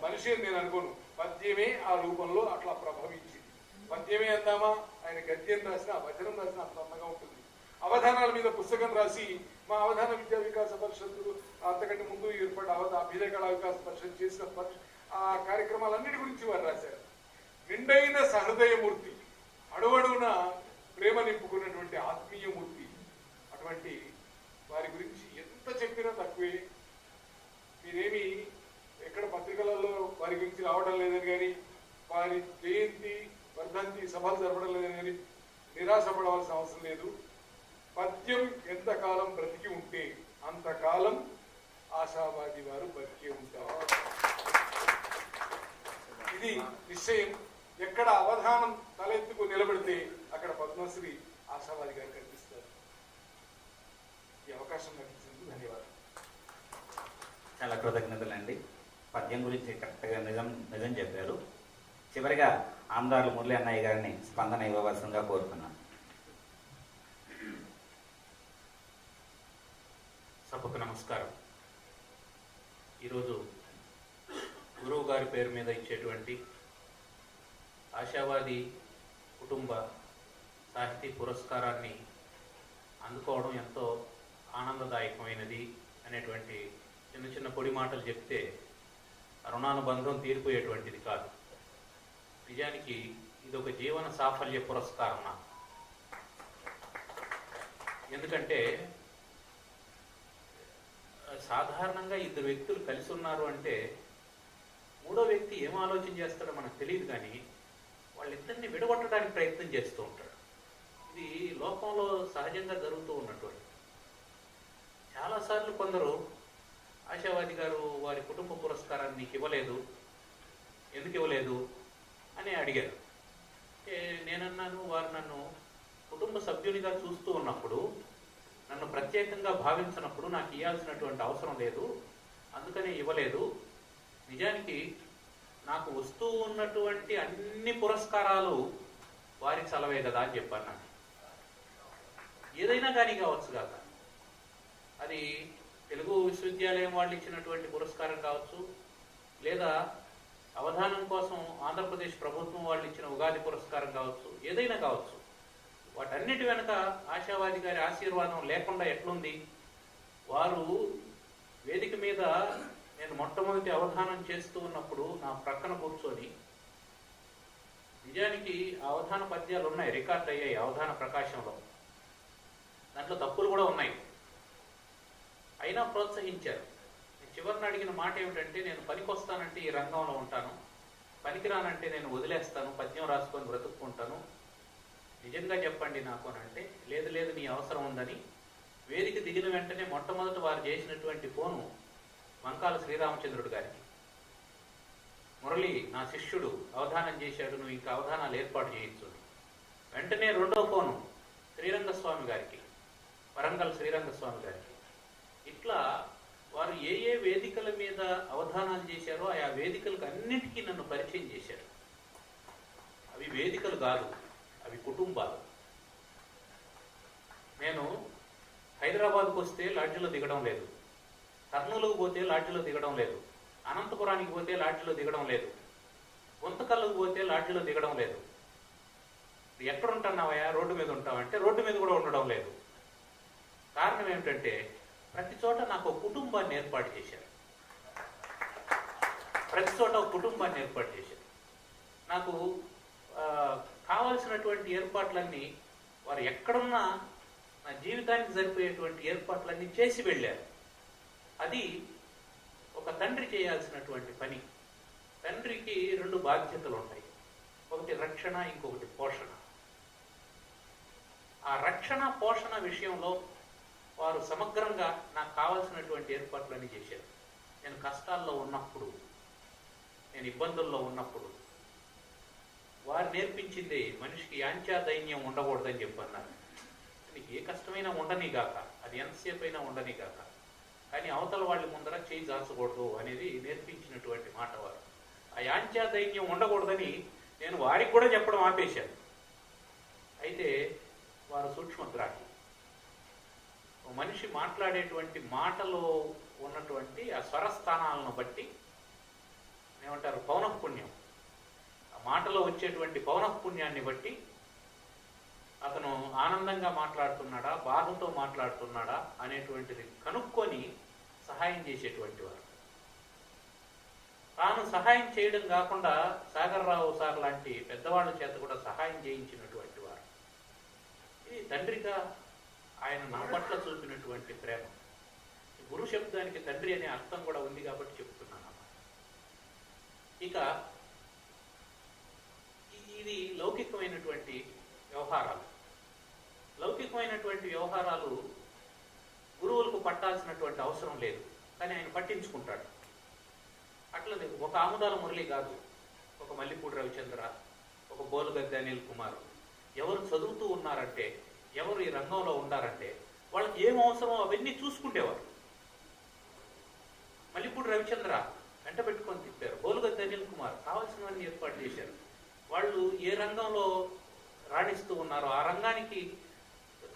మనిషి అని నేను అనుకోను, పద్యమే ఆ రూపంలో అట్లా ప్రభవించింది. పద్యమే అందామా, ఆయన గద్యం రాసిన వచనం రాసిన అంత అందంగా ఉంటుంది. అవధానాల మీద పుస్తకం రాసి మా అవధాన విద్యా వికాస పరిషత్తు అంతకంటే ముందు ఏర్పడ్డ అభ్యుదయ కళా వికాస పరిషత్ చేసిన ఆ కార్యక్రమాలన్నిటి గురించి వారు రాశారు. నిండైన సహృదయమూర్తి, అడువడున ప్రేమ నింపుకున్నటువంటి ఆత్మీయమూర్తి. అటువంటి వారి గురించి ఎంత చెప్పినా తక్కువే. మీరేమి ఎక్కడ పత్రికలలో వారి గురించి రావడం లేదని కానీ, వారి జయంతి వర్ధంతి సభలు జరపడం లేదని కానీ నిరాశపడవలసిన అవసరం లేదు. పద్యం ఎంతకాలం బ్రతికి ఉంటే అంతకాలం ఆశావాది వారు బ్రతికి ఉంటారు. ఇది నిశ్చయం. ఎక్కడ అవధానం తలెత్తుకు నిలబడితే అక్కడ పద్మశ్రీ ఆశావాది గారు కనిపిస్తారు. ఈ అవకాశం కల్పించినందుకు ధన్యవాదాలు. చాలా కృతజ్ఞతలండి. పద్యం గురించి కరెక్ట్గా నిజం చెప్పారు. చివరిగా ఆమదార్ల మురళి అన్నయ్య గారిని స్పందన ఇవ్వవలసిందిగా కోరుతున్నాను. సభకు నమస్కారం. ఈరోజు గురువు గారి పేరు మీద ఇచ్చేటువంటి ఆశావాది కుటుంబ సాహితీ పురస్కారాన్ని అందుకోవడం ఎంతో ఆనందదాయకమైనది అనేటువంటి చిన్న చిన్న పొడి మాటలు చెప్తే రుణానుబంధం తీరిపోయేటువంటిది కాదు. నిజానికి ఇది ఒక జీవన సాఫల్య పురస్కారం నాకు. ఎందుకంటే సాధారణంగా ఇద్దరు వ్యక్తులు కలిసి ఉన్నారు అంటే మూడో వ్యక్తి ఏం ఆలోచన చేస్తాడో మనకు తెలియదు, కానీ వాళ్ళిద్దరిని విడగొట్టడానికి ప్రయత్నం చేస్తూ ఉంటాడు. ఇది లోకంలో సహజంగా జరుగుతూ ఉన్నటువంటి. చాలాసార్లు కొందరు ఆశావాది గారు వారి కుటుంబ పురస్కారాన్ని నీకు ఇవ్వలేదు, ఎందుకు ఇవ్వలేదు అని అడిగారు. నేనన్నాను, వారు నన్ను కుటుంబ సభ్యునిగా చూస్తూ ఉన్నప్పుడు, నన్ను ప్రత్యేకంగా భావించినప్పుడు నాకు ఇవ్వాల్సినటువంటి అవసరం లేదు, అందుకనే ఇవ్వలేదు. నిజానికి నాకు వస్తూ ఉన్నటువంటి అన్ని పురస్కారాలు వారికి సెలవే కదా అని చెప్పాను. నాకు ఏదైనా కానీ కావచ్చు కాక, అది తెలుగు విశ్వవిద్యాలయం వాళ్ళు ఇచ్చినటువంటి పురస్కారం కావచ్చు, లేదా అవధానం కోసం ఆంధ్రప్రదేశ్ ప్రభుత్వం వాళ్ళు ఇచ్చిన ఉగాది పురస్కారం కావచ్చు, ఏదైనా కావచ్చు. వాటన్నిటి వెనుక ఆశావాది గారి ఆశీర్వాదం లేకుండా ఎట్లుంది? వారు వేదిక మీద నేను మొట్టమొదటి అవధానం చేస్తూ ఉన్నప్పుడు నా ప్రక్కన కూర్చొని, నిజానికి అవధాన పద్యాలు ఉన్నాయి, రికార్డ్ అయ్యాయి అవధాన ప్రకాశంలో, దాంట్లో తప్పులు కూడా ఉన్నాయి, అయినా ప్రోత్సహించారు. చివరిని అడిగిన మాట ఏమిటంటే, నేను పనికొస్తానంటే ఈ రంగంలో ఉంటాను, పనికిరానంటే నేను వదిలేస్తాను, పద్యం రాసుకొని బ్రతుక్కుంటాను, నిజంగా చెప్పండి నాకు అని అంటే, లేదు లేదు నీ అవసరం ఉందని వేదిక దిగిన వెంటనే మొట్టమొదట వారు చేసినటువంటి ఫోను వంకాల శ్రీరామచంద్రుడు గారికి. మురళి నా శిష్యుడు అవధానం చేశాడు, నువ్వు ఇంకా అవధానాలు ఏర్పాటు చేయొచ్చు. వెంటనే రెండో ఫోను శ్రీరంగస్వామి గారికి, వరంగల్ శ్రీరంగస్వామి గారికి. ఇట్లా వారు ఏ ఏ వేదికల మీద అవధానాలు చేశారో ఆయా వేదికలకు అన్నిటికీ నన్ను పరిచయం చేశారు. అవి వేదికలు కాదు, అవి కుటుంబాలు. నేను హైదరాబాద్కు వస్తే లాడ్జిలో దిగడం లేదు, కర్నూలుకు పోతే లాడ్జిలో దిగడం లేదు, అనంతపురానికి పోతే లాడ్జిలో దిగడం లేదు, గుంతకల్లుకు పోతే లాడ్జిలో దిగడం లేదు. ఎక్కడ ఉంటున్నావయ్యా? రోడ్డు మీద ఉంటావంటే రోడ్డు మీద కూడా ఉండడం లేదు. కారణం ఏమిటంటే, ప్రతి చోట నాకు ఒక కుటుంబాన్ని ఏర్పాటు చేశారు. ప్రతి చోట ఒక కుటుంబాన్ని ఏర్పాటు చేశారు. నాకు కావలసినటువంటి ఏర్పాట్లన్నీ వారు ఎక్కడున్నా నా జీవితానికి సరిపోయేటువంటి ఏర్పాట్లన్నీ చేసి వెళ్ళారు. అది ఒక తండ్రి చేయాల్సినటువంటి పని. తండ్రికి రెండు బాధ్యతలు ఉంటాయి, ఒకటి రక్షణ, ఇంకొకటి పోషణ. ఆ రక్షణ పోషణ విషయంలో వారు సమగ్రంగా నాకు కావాల్సినటువంటి ఏర్పాట్లన్నీ చేశారు. నేను కష్టాల్లో ఉన్నప్పుడు, నేను ఇబ్బందుల్లో ఉన్నప్పుడు వారు నేర్పించింది, మనిషికి యాంచా దైన్యం ఉండకూడదని చెప్పన్నారు. నీకు ఏ కష్టమైనా ఉండని గాక, అది ఎంతసేపు అయినా ఉండని గాక, కానీ అవతల వాళ్ళ ముందర చేయి జాచకూడదు అనేది నేర్పించినటువంటి మాట వారు. ఆ యాంచా దైన్యం ఉండకూడదని నేను వారికి కూడా చెప్పడం ఆపేశాను. అయితే వారు సూక్ష్మగ్రాహి. ఒక మనిషి మాట్లాడేటువంటి మాటలో ఉన్నటువంటి ఆ స్వరస్థానాలను బట్టి ఏమంటారు, పౌనఃపుణ్యం, ఆ మాటలో వచ్చేటువంటి పౌనఃపుణ్యాన్ని బట్టి అతను ఆనందంగా మాట్లాడుతున్నాడా, బాధతో మాట్లాడుతున్నాడా అనేటువంటిది కనుక్కొని సహాయం చేసేటువంటి వారు. తాను సహాయం చేయడం కాకుండా సాగర్రావు సార్ లాంటి పెద్దవాళ్ళ చేత కూడా సహాయం చేయించినటువంటి వారు. ఇది తండ్రిగా ఆయన నా పట్ల చూపినటువంటి ప్రేమ. గురు శబ్దానికి తండ్రి అనే అర్థం కూడా ఉంది కాబట్టి చెప్తున్నాను. ఇక ఇది లౌకికమైనటువంటి వ్యవహారాలు. లౌకికమైనటువంటి వ్యవహారాలు గురువులకు పట్టాల్సినటువంటి అవసరం లేదు, కానీ ఆయన పట్టించుకుంటాడు. అట్లనే ఒక ఆముదాల మురళి కాదు, ఒక మల్లిపూడి రవిచంద్ర, ఒక బోలుగద్ది అనిల్ కుమార్ ఎవరు చదువుతూ ఉన్నారంటే, ఎవరు ఈ రంగంలో ఉన్నారంటే వాళ్ళకి ఏం అవసరమో అవన్నీ చూసుకుంటేవారు. మల్లిపూడి రవిచంద్ర వెంట పెట్టుకొని తిప్పారు, బోలుగద్ది అనిల్ కుమార్ కావాల్సినవన్నీ ఏర్పాటు చేశారు. వాళ్ళు ఏ రంగంలో రాణిస్తూ ఉన్నారో ఆ రంగానికి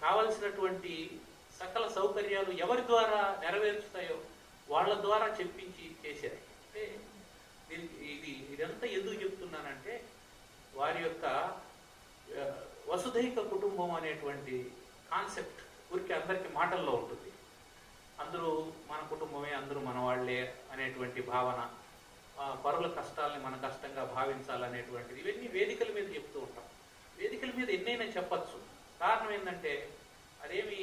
కావలసినటువంటి సకల సౌకర్యాలు ఎవరి ద్వారా నెరవేర్చుతాయో వాళ్ళ ద్వారా చెప్పించి చేశారు. అంటే ఇదంతా ఎందుకు చెప్తున్నానంటే, వారి యొక్క వసుధైక కుటుంబం అనేటువంటి కాన్సెప్ట్ ఊరికి అందరికీ మాటల్లో ఉంటుంది. అందరూ మన కుటుంబమే, అందరూ మన వాళ్లే అనేటువంటి భావన, పరుల కష్టాలని మన కష్టంగా భావించాలనేటువంటిది, ఇవన్నీ వేదికల మీద చెప్తూ ఉంటాం. వేదికల మీద ఎన్నైనా చెప్పచ్చు. కారణం ఏంటంటే అదేమి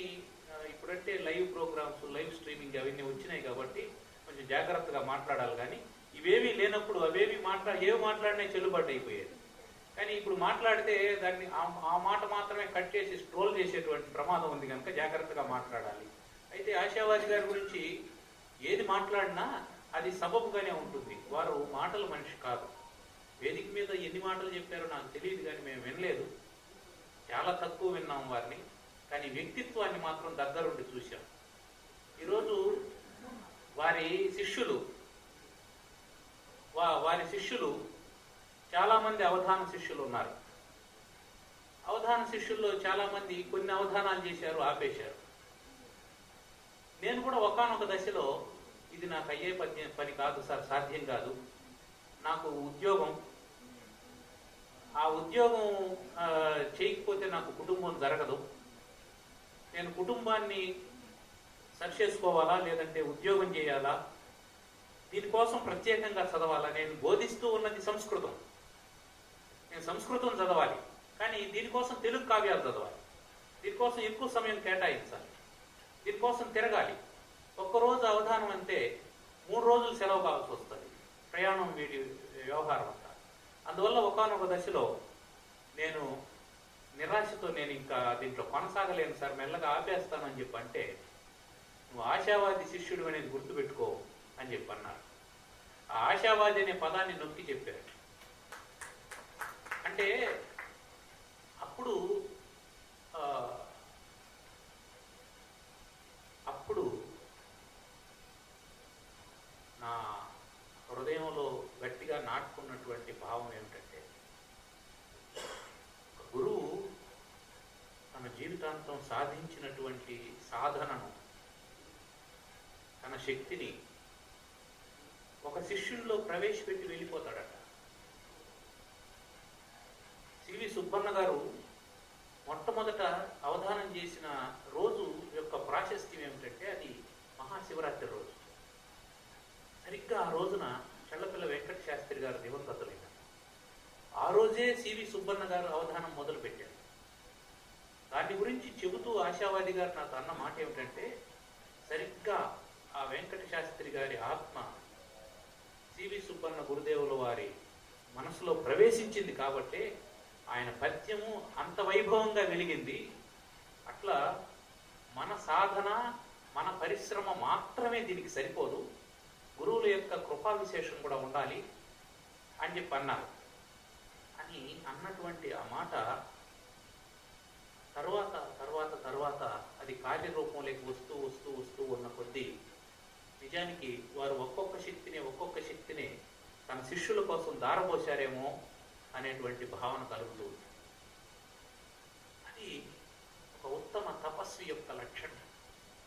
ఇప్పుడంటే లైవ్ ప్రోగ్రామ్స్, లైవ్ స్ట్రీమింగ్ అవన్నీ వచ్చినాయి కాబట్టి కొంచెం జాగ్రత్తగా మాట్లాడాలి. కానీ ఇవేమీ లేనప్పుడు ఏవి మాట్లాడినా చెల్లుబాటు అయిపోయేది. కానీ ఇప్పుడు మాట్లాడితే దాన్ని ఆ మాట మాత్రమే కట్ చేసి స్ట్రోల్ చేసేటువంటి ప్రమాదం ఉంది కనుక జాగ్రత్తగా మాట్లాడాలి. అయితే ఆశావాది గారి గురించి ఏది మాట్లాడినా అది సబబుగానే ఉంటుంది. వారు మాటల మనిషి కాదు. వేదిక మీద ఎన్ని మాటలు చెప్పారో నాకు తెలియదు, కానీ మేము వినలేదు, చాలా తక్కువ విన్నాం వారిని. కానీ వ్యక్తిత్వాన్ని మాత్రం దగ్గరుండి చూశాం. ఈరోజు వారి శిష్యులు చాలామంది అవధాన శిష్యులు ఉన్నారు. అవధాన శిష్యుల్లో చాలామంది కొన్ని అవధానాలు చేశారు, ఆపేశారు. నేను కూడా ఒకానొక దశలో ఇది నాకు అయ్యే పని కాదు సార్, సాధ్యం కాదు, నాకు ఉద్యోగం, ఆ ఉద్యోగం చేయకపోతే నాకు కుటుంబం జరగదు, నేను కుటుంబాన్ని సరిచేసుకోవాలా లేదంటే ఉద్యోగం చేయాలా, దీనికోసం ప్రత్యేకంగా చదవాలా, నేను బోధిస్తూ ఉన్నది సంస్కృతం, నేను సంస్కృతం చదవాలి, కానీ దీనికోసం తెలుగు కావ్యాలు చదవాలి, దీనికోసం ఎక్కువ సమయం కేటాయించాలి, దీనికోసం తిరగాలి. ఒక్కరోజు అవధానం అంటే 3 రోజులు సెలవు కావాల్సి వస్తుంది, ప్రయాణం వీడి వ్యవహారం అంతా. అందువల్ల ఒకానొక దశలో నేను నిరాశతో నేను ఇంకా దీంట్లో కొనసాగలేను సార్, మెల్లగా ఆపేస్తానని చెప్పి అంటే, నువ్వు ఆశావాది శిష్యుడు అనేది గుర్తుపెట్టుకో అని చెప్పి అన్నారు. ఆ ఆశావాది అనే పదాన్ని నొక్కి చెప్పారు. అంటే అప్పుడు నా హృదయంలో గట్టిగా నాటుకున్నటువంటి భావం ఏమిటంటే, గురువు తన జీవితాంతం సాధించినటువంటి సాధనను, తన శక్తిని ఒక శిష్యుల్లో ప్రవేశపెట్టి వెళ్ళిపోతాడట. సివి సుబ్బన్న గారు మొట్టమొదట అవధానం చేసిన రోజు యొక్క ప్రాశస్త్యం ఏమిటంటే, అది మహాశివరాత్రి రోజు. సరిగ్గా ఆ రోజున చల్లపిల్ల వెంకట శాస్త్రి గారు దివంగతులైనారు. ఆ రోజే సివి సుబ్బన్న గారు అవధానం మొదలు పెట్టారు. దాని గురించి చెబుతూ ఆశావాది గారు నాకు అన్న మాట ఏమిటంటే, సరిగ్గా ఆ వెంకట శాస్త్రి గారి ఆత్మ సివి సుబ్బన్న గురుదేవుల వారి మనసులో ప్రవేశించింది కాబట్టి ఆయన పద్యము అంత వైభవంగా వెలిగింది. అట్లా మన సాధన, మన పరిశ్రమ మాత్రమే దీనికి సరిపోదు, గురువుల యొక్క కృపా విశేషం కూడా ఉండాలి అని చెప్పి అన్నారు. అని అన్నటువంటి ఆ మాట తర్వాత తర్వాత అది కార్యరూపంలోకి వస్తూ వస్తూ వస్తూ ఉన్న కొద్దీ నిజానికి వారు ఒక్కొక్క శక్తిని తన శిష్యుల కోసం దారపోశారేమో అనేటువంటి భావన కలుగుతుంది. అది ఒక ఉత్తమ తపస్వి యొక్క లక్షణం.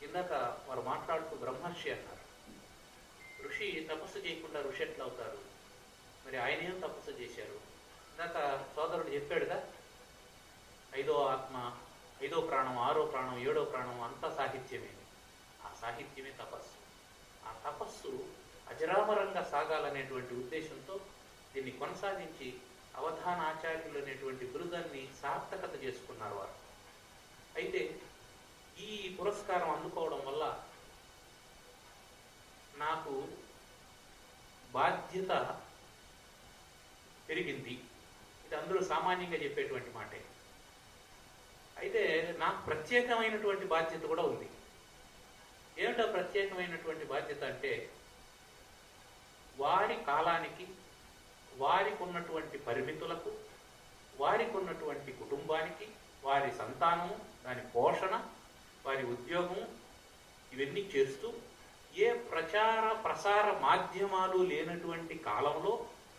ఇందాక వారు మాట్లాడుతూ బ్రహ్మర్షి అన్నారు. ఋషి తపస్సు చేయకుండా ఋషి ఎట్లా అవుతారు? మరి ఆయన ఏం తపస్సు చేశారు? ఇందాక సోదరుడు చెప్పాడుగా, 5వ ఆత్మ, 5వ ప్రాణం, 6వ ప్రాణం, 7వ ప్రాణం అంతా సాహిత్యమే. ఆ సాహిత్యమే తపస్సు. ఆ తపస్సు అజరామరంగా సాగాలనేటువంటి ఉద్దేశంతో దీన్ని కొనసాగించి అవధాన ఆచార్యులు అనేటువంటి బిరుదాన్ని సార్థకత చేసుకున్నారు వారు. అయితే ఈ పురస్కారం అందుకోవడం వల్ల నాకు బాధ్యత పెరిగింది. ఇది అందరూ సామాన్యంగా చెప్పేటువంటి మాటే. అయితే నాకు ప్రత్యేకమైనటువంటి బాధ్యత కూడా ఉంది. ఏమిటో ప్రత్యేకమైనటువంటి బాధ్యత అంటే, వారి కాలానికి, వారికి ఉన్నటువంటి పరిమితులకు, వారికి ఉన్నటువంటి కుటుంబానికి, వారి సంతానము, దాని పోషణ, వారి ఉద్యోగము, ఇవన్నీ చేస్తూ ఏ ప్రసార మాధ్యమాలు లేనటువంటి కాలంలో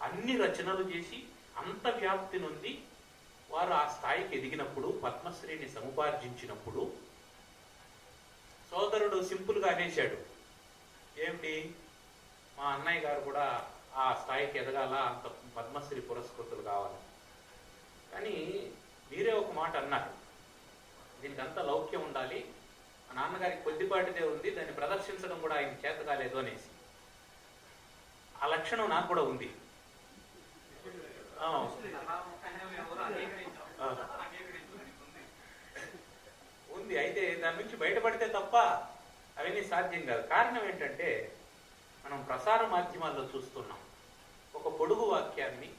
అన్ని రచనలు చేసి అంత వ్యాప్తి నొంది వారు ఆ స్థాయికి ఎదిగినప్పుడు, పద్మశ్రీని సముపార్జించినప్పుడు సోదరుడు సింపుల్గా అనేశాడు, ఏమిటి మా అన్నయ్య గారు కూడా ఆ స్థాయికి ఎదగాల, అంత పద్మశ్రీ పురస్కృతులు కావాలి. కానీ మీరే ఒక మాట అన్నారు, దీనికి అంత లౌక్యం ఉండాలి, మా నాన్నగారికి కొద్దిపాటిదే ఉంది, దాన్ని ప్రదర్శించడం కూడా ఆయన చేత కాలేదు అనేసి. ఆ లక్షణం నాకు కూడా ఉంది. ఉంది. అయితే దాని నుంచి బయటపడితే తప్ప అవన్నీ సాధ్యం కాదు. కారణం ఏంటంటే, మనం ప్రసార మాధ్యమాల్లో చూస్తున్నాం, ఒక పొడుగు వాక్యాన్ని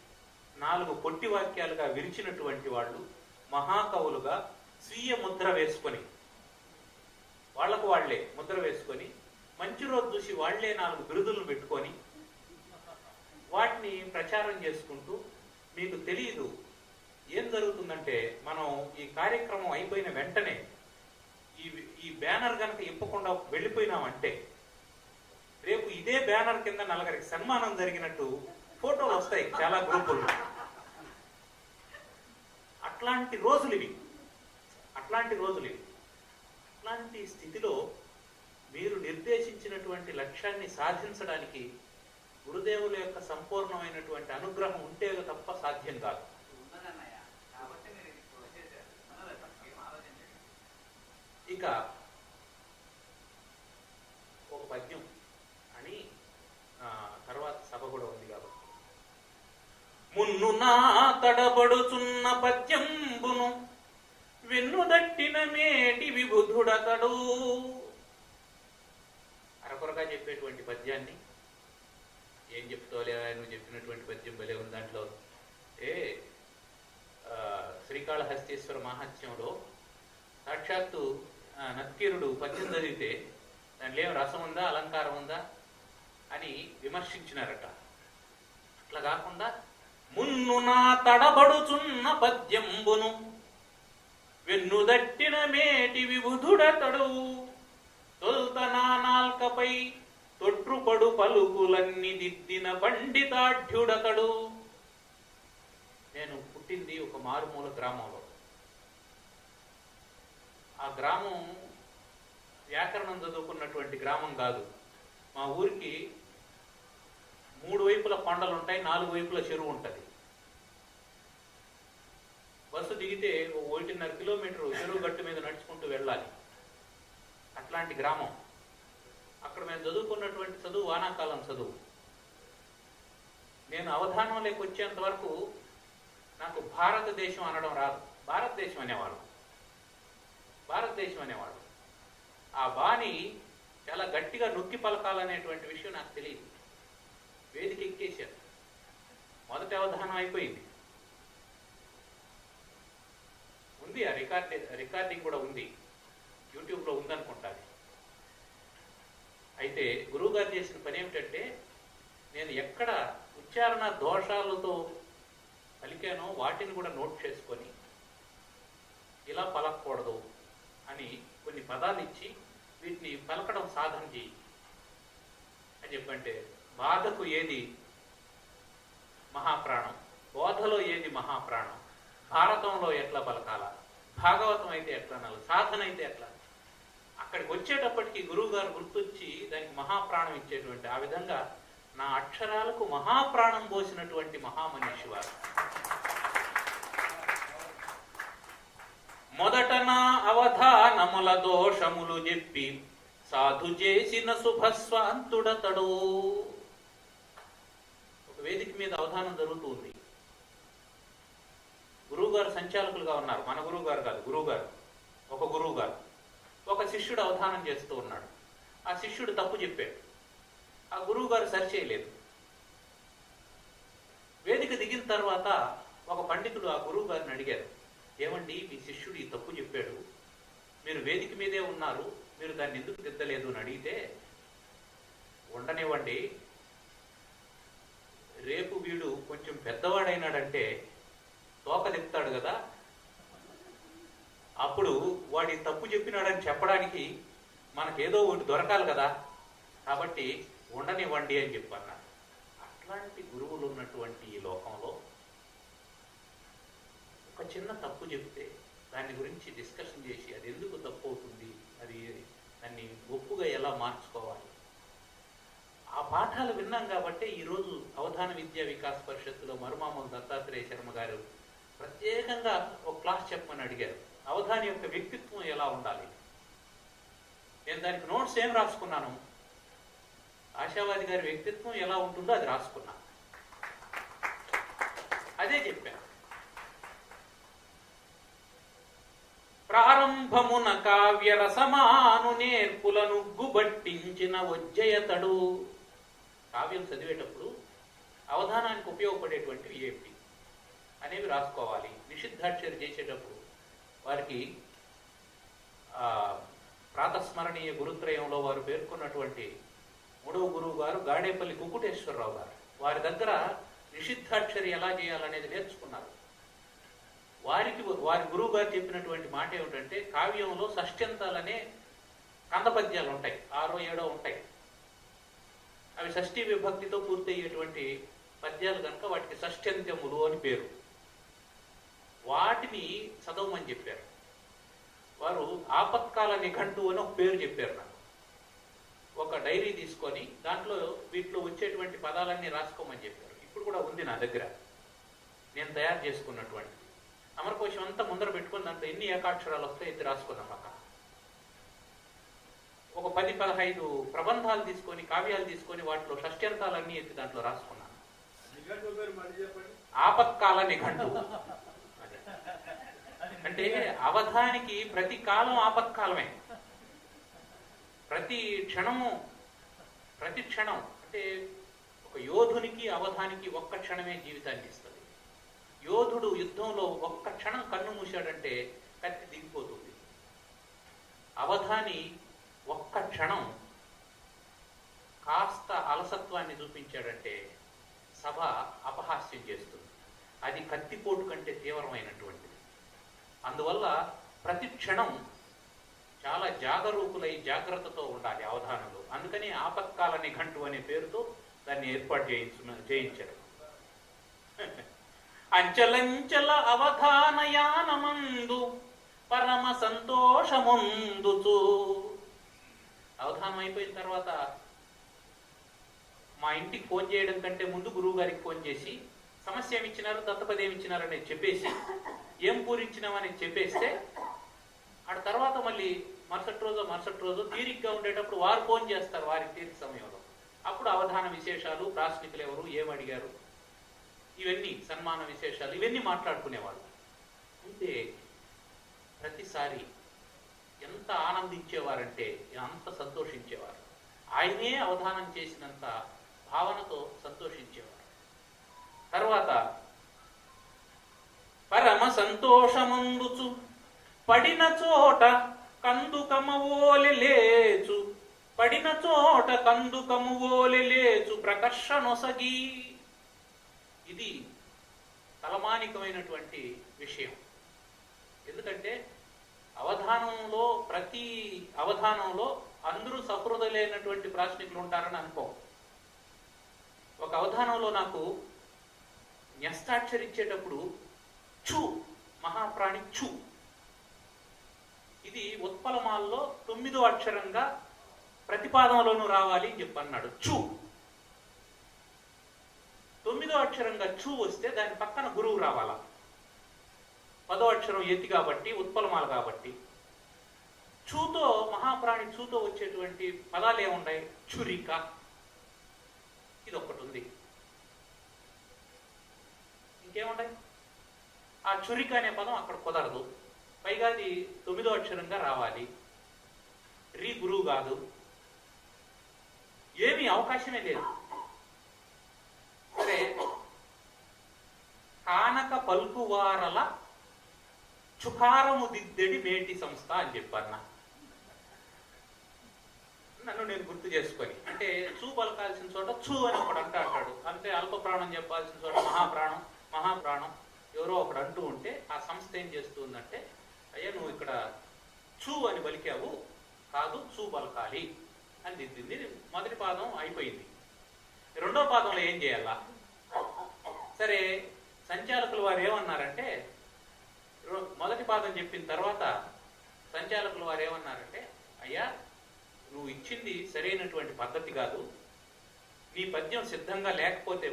4 పొట్టి వాక్యాలుగా విరిచినటువంటి వాళ్ళు మహాకవులుగా స్వీయ ముద్ర వేసుకొని, వాళ్లకు వాళ్లే ముద్ర వేసుకొని, మంచి రోజు చూసి వాళ్లే 4 బిరుదులను పెట్టుకొని వాటిని ప్రచారం చేసుకుంటూ, మీకు తెలియదు ఏం జరుగుతుందంటే, మనం ఈ కార్యక్రమం అయిపోయిన వెంటనే ఈ బ్యానర్ కనుక ఇప్పకుండా వెళ్ళిపోయినామంటే, రేపు ఇదే బ్యానర్ కింద 4 సన్మానం జరిగినట్టు ఫోటోలు వస్తాయి చాలా గ్రూపుల్లో. అట్లాంటి రోజులు ఇవి. అట్లాంటి స్థితిలో మీరు నిర్దేశించినటువంటి లక్ష్యాన్ని సాధించడానికి గురుదేవుల యొక్క సంపూర్ణమైనటువంటి అనుగ్రహం ఉంటే తప్ప సాధ్యం కాదు. ఇక ఒక పద్యం అని తర్వాత సభ కూడా ఉంది కాబట్టి, మున్ను నా తడబడుచున్న పద్యంబును వెన్నుదట్టిన మేటి విబుధుడతడు. అరకొరగా చెప్పేటువంటి పద్యాన్ని ఏం చెప్తావులే, నువ్వు చెప్పినటువంటి పద్యం భలే ఉంది. దాంట్లో శ్రీకాళహస్తీశ్వర మహాత్మ్యంలో సాక్షాత్తు నత్కీరుడు పద్యం చదివితే దాంట్లో ఏం రసం ఉందా, అలంకారం ఉందా అని విమర్శించినారట. అట్లా కాకుండా, మున్ను నా తడబడుచున్న పద్యంబును వెన్నుదట్టిన మేటి విబుధుడతడు, తొల్త నా నాల్కపై తొట్రుపడు పలుకులన్నీ దిద్దిన పండితాఢ్యుడతడు. నేను పుట్టింది ఒక మారుమూల గ్రామంలో. ఆ గ్రామం వ్యాకరణం చదువుకున్నటువంటి గ్రామం కాదు. మా ఊరికి 3 వైపుల కొండలు ఉంటాయి, 4 వైపుల చెరువు ఉంటుంది. బస్సు దిగితే 1.5 కిలోమీటరు చెరువు గట్టు మీద నడుచుకుంటూ వెళ్ళాలి. అట్లాంటి గ్రామం. అక్కడ మేము చదువుకున్నటువంటి చదువు వానాకాలం చదువు. నేను అవధానంలోకి వచ్చేంత వరకు నాకు భారతదేశం అనడం రాదు. భారతదేశం అనేవాడు. ఆ బాని చాలా గట్టిగా నొక్కి పలకాలనేటువంటి విషయం నాకు తెలియదు. వేదిక ఎక్కేశారు, మొదటి అవధానం అయిపోయింది. ఉంది ఆ రికార్డింగ్ కూడా ఉంది, యూట్యూబ్లో ఉందనుకుంటాను. అయితే గురువు గారు చేసిన పని ఏమిటంటే, నేను ఎక్కడ ఉచ్చారణ దోషాలతో పలికానో వాటిని కూడా నోట్ చేసుకొని, ఇలా పలకూడదు, అని కొన్ని పదాలు ఇచ్చి వీటిని పలకడం సాధన చేయి అని చెప్పంటే, బాధకు ఏది మహాప్రాణం, బోధలో ఏది మహాప్రాణం, భారతంలో ఎట్లా పలకాల, భాగవతం అయితే ఎట్లా అనాలి, సాధన అయితే ఎట్లా, అక్కడికి వచ్చేటప్పటికి గురువు గారు గుర్తొచ్చి దానికి మహాప్రాణం ఇచ్చేటువంటి, ఆ విధంగా నా అక్షరాలకు మహాప్రాణం పోసినటువంటి మహామనిషి వారు. మొదట నా అవధానముల దోషములు చెప్పి సాధు చేసిన శుభస్వాంతుడతడు. ఒక వేదిక మీద అవధానం జరుగుతుంది. గురువుగారు సంచాలకులుగా ఉన్నారు. మన గురువు గారు కాదు, గురువు గారు, ఒక గురువు గారు. ఒక శిష్యుడు అవధానం చేస్తూ ఉన్నాడు. ఆ శిష్యుడు తప్పు చెప్పాడు. ఆ గురువు గారు సరిచేయలేదు. వేదిక దిగిన తర్వాత ఒక పండితుడు ఆ గురువు గారిని అడిగారు, ఏమండి మీ శిష్యుడు ఈ తప్పు చెప్పాడు, మీరు వేదిక మీదే ఉన్నారు, మీరు దాన్ని ఎందుకు దిద్దలేదు అని అడిగితే, ఉండనివ్వండి, రేపు వీడు కొంచెం పెద్దవాడైనాడంటే తోక దిప్పుతాడు కదా, అప్పుడు వాడి తప్పు చెప్పినాడని చెప్పడానికి మనకేదో ఒకటి దొరకాలి కదా, కాబట్టి ఉండనివ్వండి అని చెప్పన్నారు. అట్లాంటి గురువులు ఉన్నటువంటి ఈ లోకంలో ఒక చిన్న తప్పు చెప్తే దాని గురించి డిస్కషన్ చేసి అది ఎందుకు తప్పు అవుతుంది, అది దాన్ని ఒప్పుగా ఎలా మార్చుకోవాలి, ఆ పాఠాలు విన్నాం కాబట్టి ఈరోజు అవధాన విద్యా వికాస్ పరిషత్తులో మరుమామూలు దత్తాత్రేయ శర్మ గారు ప్రత్యేకంగా ఒక క్లాస్ చెప్పమని అడిగారు. అవధాని యొక్క వ్యక్తిత్వం ఎలా ఉండాలి. నేను దానికి నోట్స్ ఏం రాసుకున్నాను, ఆశావాది గారి వ్యక్తిత్వం ఎలా ఉంటుందో అది రాసుకున్నా, అదే చెప్పాను. ప్రారంభమున కావ్య రసమాను నేర్పులను గుబట్టించిన వజ్జయతడు. కావ్యం చదివేటప్పుడు అవధానానికి ఉపయోగపడేటువంటివి ఏమిటి అనేవి రాసుకోవాలి. నిషిద్ధాక్షరి చేసేటప్పుడు వారికి ప్రాతస్మరణీయ గురుత్రయంలో వారు పేర్కొన్నటువంటి మూడవ గురువు గారు గాడేపల్లి కుకుటేశ్వరరావు గారు, వారి దగ్గర నిషిద్ధాక్షరి ఎలా చేయాలనేది నేర్చుకున్నారు. వారి గురువు గారు చెప్పినటువంటి మాట ఏమిటంటే, కావ్యంలో షష్ట్యంతాలనే కందపద్యాలు ఉంటాయి, 6 7 ఉంటాయి. అవి షష్ఠీ విభక్తితో పూర్తయ్యేటువంటి పద్యాలు కనుక వాటికి షష్ట్యంత్యములు అని పేరు. వాటిని చదవమని చెప్పారు. వారు ఆపత్కాల నిఘంటు అని ఒక పేరు చెప్పారు నాకు. ఒక డైరీ తీసుకొని దాంట్లో వీటిలో వచ్చేటువంటి పదాలన్నీ రాసుకోమని చెప్పారు. ఇప్పుడు కూడా ఉంది నా దగ్గర, నేను తయారు చేసుకున్నటువంటి అమరకోశం అంతా ముందర పెట్టుకుని దాంట్లో ఎన్ని ఏకాక్షరాలు వస్తాయి ఎత్తి రాసుకున్నాం. పక్క ఒక 10-15 ప్రబంధాలు తీసుకొని, కావ్యాలు తీసుకొని వాటిలో షష్ట్యంతాలన్నీ ఎత్తి దాంట్లో రాసుకున్నాను. ఆపత్కాల నిఘంటు అంటే అవధానికి ప్రతి కాలం ఆపత్కాలమే. ప్రతి క్షణం అంటే ఒక యోధునికి అవధానికి ఒక్క క్షణమే జీవితాన్ని ఇస్తుంది. యోధుడు యుద్ధంలో ఒక్క క్షణం కన్ను మూశాడంటే కత్తి దిగిపోతుంది. అవధాని ఒక్క క్షణం కాస్త అలసత్వాన్ని చూపించాడంటే సభ అపహాస్యం చేస్తుంది. అది కత్తిపోటు కంటే తీవ్రమైనటువంటిది. అందువల్ల ప్రతి క్షణం చాలా జాగరూకులై జాగ్రత్తతో ఉండాలి అవధానంలో. అందుకని ఆపత్కాల నిఘంటు అనే పేరుతో దాన్ని ఏర్పాటు చేయించారు. అంచలంచల అవధానయానమందు పరమ సంతోషముందుచు. అవధానం అయిపోయిన తర్వాత మా ఇంటికి ఫోన్ చేయడం కంటే ముందు గురువు గారికి ఫోన్ చేసి సమస్య ఏమిచ్చినారు, దత్తపది ఏమిచ్చినారు అనేది చెప్పేసి, ఏం పూరించినామని చెప్పేస్తే ఆ తర్వాత మళ్ళీ మరుసటి రోజు తీరిగ్గా ఉండేటప్పుడు వారు ఫోన్ చేస్తారు వారికి తీరిక సమయంలో. అప్పుడు అవధాన విశేషాలు, ప్రాశ్నికులు ఎవరు, ఏమడిగారు, ఇవన్నీ సన్మాన విశేషాలు ఇవన్నీ మాట్లాడుకునేవాళ్ళు. అంటే ప్రతిసారి ఎంత ఆనందించేవారంటే అంత సంతోషించేవారు. ఆయనే అవధానం చేసినంత భావనతో సంతోషించేవారు. తర్వాత పరమ సంతోషముందుచు పడిన చోట కందుకమవోలి లేచు, పడిన చోట కందుకమవోలి లేచు ప్రకర్షనొసగి. ఇది తలమానికమైనటువంటి విషయం. ఎందుకంటే అవధానంలో ప్రతి అవధానంలో అందరూ సహృదయులైనటువంటి ప్రాశ్నికులు ఉంటారని అనుకో. ఒక అవధానంలో నాకు న్యస్తాక్షరిచ్చేటప్పుడు ఛు, మహాప్రాణి ఛు, ఇది ఉత్పలమాల్లో 9వ అక్షరంగా ప్రతిపాదంలోనూ రావాలి అని చెప్పన్నాడు. ఛు 9వ అక్షరంగా ఛు వస్తే దాని పక్కన గురువు రావాలా. 10వ అక్షరం ఎత్తి కాబట్టి ఉత్పలమాల కాబట్టి. ఛూతో మహాప్రాణి ఛూతో వచ్చేటువంటి పదాలు ఏమున్నాయి? ఛురిక, ఇది ఒక్కటి ఉంది. ఇంకేముంటాయి? ఆ ఛురిక అనే పదం అక్కడ కుదరదు. పైగా అది 9వ అక్షరంగా రావాలి. రీ గురువు కాదు. ఏమీ అవకాశమే లేదు. సరే, కానక పల్కువారల చుకారము దిద్దెడి మేటి సంస్థ అని చెప్పన్నా. నన్ను నేను గుర్తు చేసుకొని, అంటే చూ పలకాల్సిన చోట చూ అని ఒకడు అంటాడు. అంటే అల్ప ప్రాణం చెప్పాల్సిన చోట మహాప్రాణం, మహాప్రాణం ఎవరో ఒకడు అంటూ ఉంటే ఆ సంస్థ ఏం చేస్తుందంటే, అయ్యా నువ్వు ఇక్కడ చూ అని పలికావు, కాదు చూ పలకాలి అని దిద్దింది. మొదటి పాదం అయిపోయింది. రెండో పాదంలో ఏం చేయాలా? సరే, సంచాలకులు వారు ఏమన్నారంటే, మొదటి పాదం చెప్పిన తర్వాత సంచాలకులు వారు ఏమన్నారంటే, అయ్యా నువ్వు ఇచ్చింది సరైనటువంటి పద్ధతి కాదు, నీ పద్యం సిద్ధంగా లేకపోతే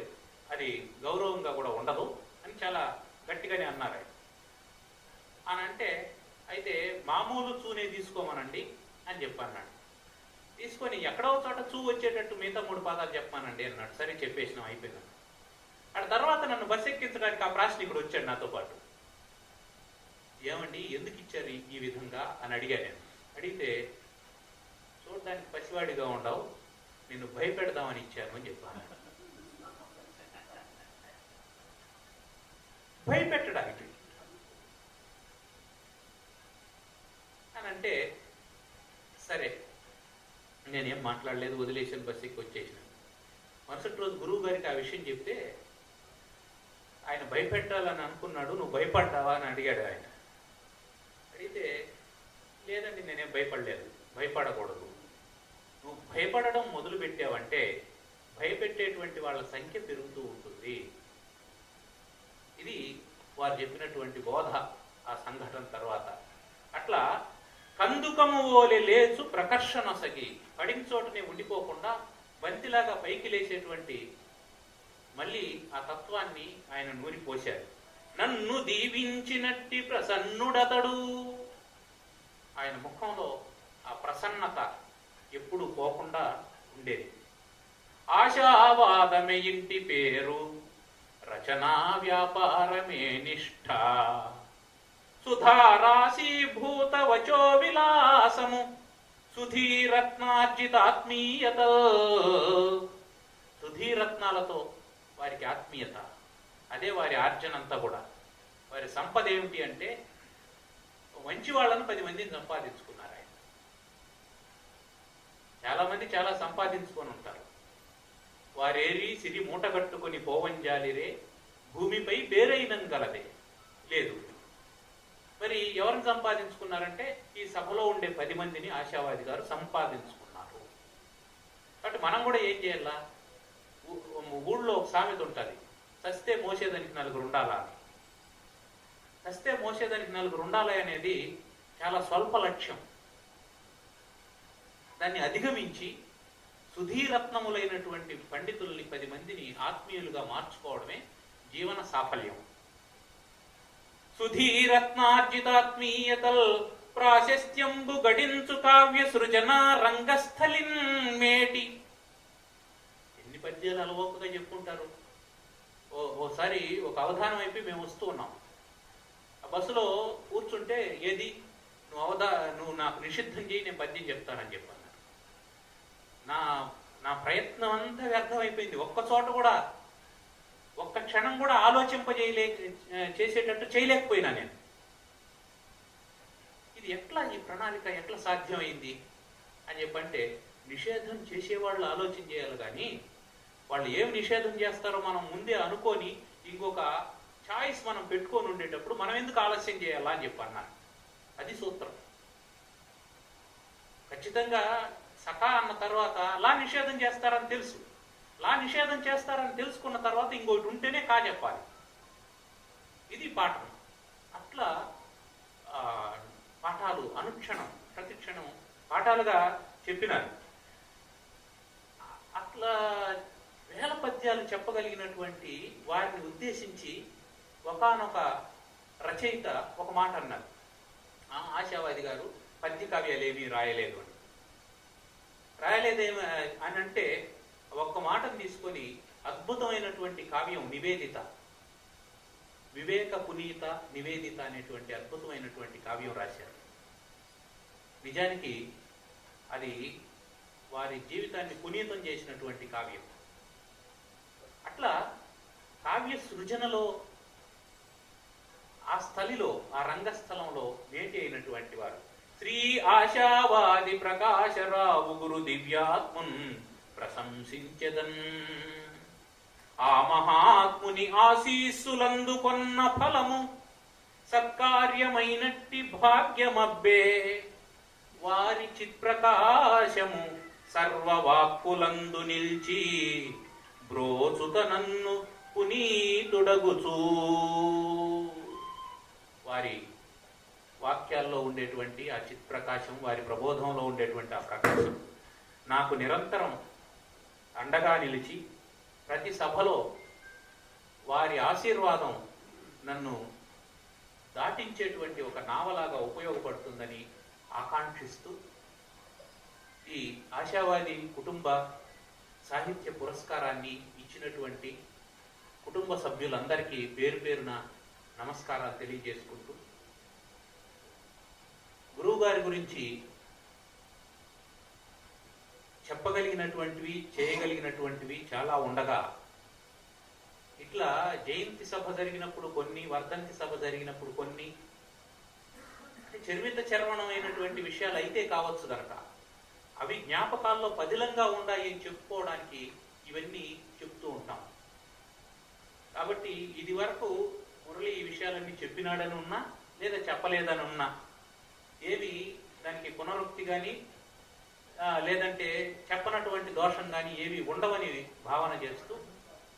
అది గౌరవంగా కూడా ఉండదు అని చాలా గట్టిగానే అన్నారు. అని అంటే, అయితే మామూలు చూనే తీసుకోమనండి అని చెప్పన్నాడు. తీసుకొని ఎక్కడో చోట చూ వచ్చేటట్టు మిగతా 3 పాదాలు చెప్పమానండి అన్నాడు. సరే చెప్పేసినాం, అయిపోయింది. ఆ తర్వాత నన్ను బస్ ఎక్కించడానికి ఆ ప్రాశ్నికుడు వచ్చాడు నాతో పాటు. ఏమండి ఎందుకు ఇచ్చారు ఈ విధంగా అని అడిగాను నేను. అడిగితే, చూడడానికి పసివాడిగా ఉండవు, నిన్ను భయపెడదామని ఇచ్చాను అని చెప్పాను. భయపెట్టడానికి అని అంటే, సరే నేనేం మాట్లాడలేదు, వదిలేసాను, బస్ ఎక్కి వచ్చేసిన. మరుసటి రోజు గురువు గారికి ఆ విషయం చెప్తే, ఆయన భయపెట్టాలని అనుకున్నాడు, నువ్వు భయపడ్డావా అని అడిగాడు ఆయన. అడిగితే, లేదండి నేనేం భయపడలేదు, భయపడకూడదు. నువ్వు భయపడడం మొదలు పెట్టావంటే భయపెట్టేటువంటి వాళ్ళ సంఖ్య పెరుగుతూ ఉంటుంది. ఇది వారు చెప్పినటువంటి బోధ ఆ సంఘటన తర్వాత. అట్లా కందుకము ఓలె లేచు ప్రకర్షణసగి, పడిన చోటనే ఉండిపోకుండా బంతిలాగా పైకి లేచేటువంటి మళ్ళీ ఆ తత్వాన్ని ఆయన నూరిపోశారు. నన్ను దీవించినట్టి ప్రసన్నుడతడు. ఆయన ముఖంలో ఆ ప్రసన్నత ఎప్పుడు పోకుండా ఉండేది. ఆశావాదమే ఇంటి పేరు, రచనా వ్యాపారమే నిష్ఠ, సుధారాశీభూత వచో విలాసము, సుధీరత్నార్జితాత్మీయత. సుధీరత్నాలతో వారికి ఆత్మీయత, అదే వారి ఆర్జనంతా కూడా. వారి సంపద ఏమిటి అంటే, మంచి వాళ్ళను 10 మందిని సంపాదించుకున్నారు ఆయన. చాలా మంది చాలా సంపాదించుకొని ఉంటారు. వారేరి సిరి మూటగట్టుకుని పోవంజాలిరే, భూమిపై పేరైనం గలదే లేదు. మరి ఎవరిని సంపాదించుకున్నారంటే, ఈ సభలో ఉండే 10 మందిని ఆశావాది గారు సంపాదించుకున్నారు. కాబట్టి మనం కూడా ఏం చేయాలా? ఊళ్ళో ఒక సామెత ఉంటుంది, సస్తే మోసేదానికి 4 ఉండాలా అని. సస్తే మోసేదానికి 4 ఉండాలి అనేది చాలా స్వల్ప లక్ష్యం. దాన్ని అధిగమించి సుధీరత్నములైనటువంటి పండితుల్ని 10 మందిని ఆత్మీయులుగా మార్చుకోవడమే జీవన సాఫల్యం. సుధీరత్నార్జితాత్మీయతల్ ప్రాశస్త్యంబు గడించు కావ్య సృజన రంగస్థలిన్ మేటి. ఎన్ని పద్యాలు అలవోకగా చెప్పుకుంటారు. ఓసారి ఒక అవధానం అయిపోయి మేము వస్తూ ఉన్నాం. ఆ బస్సులో కూర్చుంటే, ఏది నువ్వు నాకు నిషిద్ధం చేయి, నేను పద్యం చెప్తానని చెప్పాను. నా ప్రయత్నం అంతా వ్యర్థం అయిపోయింది. ఒక్క చోట కూడా, ఒక్క క్షణం కూడా చేసేటట్టు చేయలేకపోయినా నేను. ఇది ఎట్లా, ఈ ప్రణాళిక ఎట్లా సాధ్యమైంది అని చెప్పంటే, నిషేధం చేసేవాళ్ళు ఆలోచన చేయాలి. కానీ వాళ్ళు ఏం నిషేధం చేస్తారో మనం ముందే అనుకొని ఇంకొక చాయిస్ మనం పెట్టుకొని ఉండేటప్పుడు మనం ఎందుకు ఆలస్యం చేయాలా అని చెప్పన్నారు. అది సూత్రం. ఖచ్చితంగా సఖా అన్న తర్వాత లా నిషేధం చేస్తారని తెలుసు. లా నిషేధం చేస్తారని తెలుసుకున్న తర్వాత ఇంకోటి ఉంటేనే కా చెప్పాలి. ఇది పాఠం. అట్లా పాఠాలు అనుక్షణం ప్రతిక్షణం పాఠాలుగా చెప్పినారు. అట్లా వేల పద్యాలు చెప్పగలిగినటువంటి వారిని ఉద్దేశించి ఒకానొక రచయిత ఒక మాట అన్నారు. ఆశావాది గారు పద్య కావ్యాలు ఏమీ రాయలేదు అని. రాయలేదేమి అని అంటే ఒక్క మాటను తీసుకొని అద్భుతమైనటువంటి కావ్యం నివేదిత, వివేక పునీత నివేదిత అనేటువంటి అద్భుతమైనటువంటి కావ్యం రాశారు. నిజానికి అది వారి జీవితాన్ని పునీతం చేసినటువంటి కావ్యం. అట్లా కావ్య సృజనలో ఆ స్థలిలో ఆ రంగస్థలంలో మేటి అయినటువంటి వారు శ్రీ ఆశావాది ప్రకాశరావు గురు దివ్యాత్మున్ ప్రశంసించెదన్. ఆ మహాత్ముని ఆశీస్సులందుకొన్న ఫలము సత్కార్యమైనట్టి భాగ్యమబ్బే. వారి చిత్ప్రకాశము సర్వవాక్కులందు నిల్చి బ్రోచుత నన్ను పునీతుడగుచూ. వారి వాక్యాల్లో ఉండేటువంటి ఆ చిత్ప్రకాశం, వారి ప్రబోధంలో ఉండేటువంటి ఆ ప్రకాశం నాకు నిరంతరం అండగా నిలిచి ప్రతి సభలో వారి ఆశీర్వాదం నన్ను దాటించేటువంటి ఒక నావలాగా ఉపయోగపడుతుందని ఆకాంక్షిస్తూ ఈ ఆశావాది కుటుంబ సాహిత్య పురస్కారాన్ని ఇచ్చినటువంటి కుటుంబ సభ్యులందరికీ పేరు పేరున నమస్కారాలు తెలియజేసుకుంటూ, గురువు గారి గురించి చెప్పగలిగినటువంటివి చేయగలిగినటువంటివి చాలా ఉండగా ఇట్లా జయంతి సభ జరిగినప్పుడు కొన్ని, వర్ధంతి సభ జరిగినప్పుడు కొన్ని చర్విత చర్వణమైనటువంటి విషయాలు అయితే కావచ్చు కనుక అవి జ్ఞాపకాల్లో పదిలంగా ఉన్నాయి అని చెప్పుకోవడానికి ఇవన్నీ చెప్తూ ఉంటాం. కాబట్టి ఇది వరకు మురళి ఈ విషయాలన్నీ చెప్పినాడని ఉన్నా లేదా చెప్పలేదని ఉన్నా ఏవి దానికి పునరుక్తి కానీ లేదంటే చెప్పనటువంటి దోషం కానీ ఏవి ఉండవని భావన చేస్తూ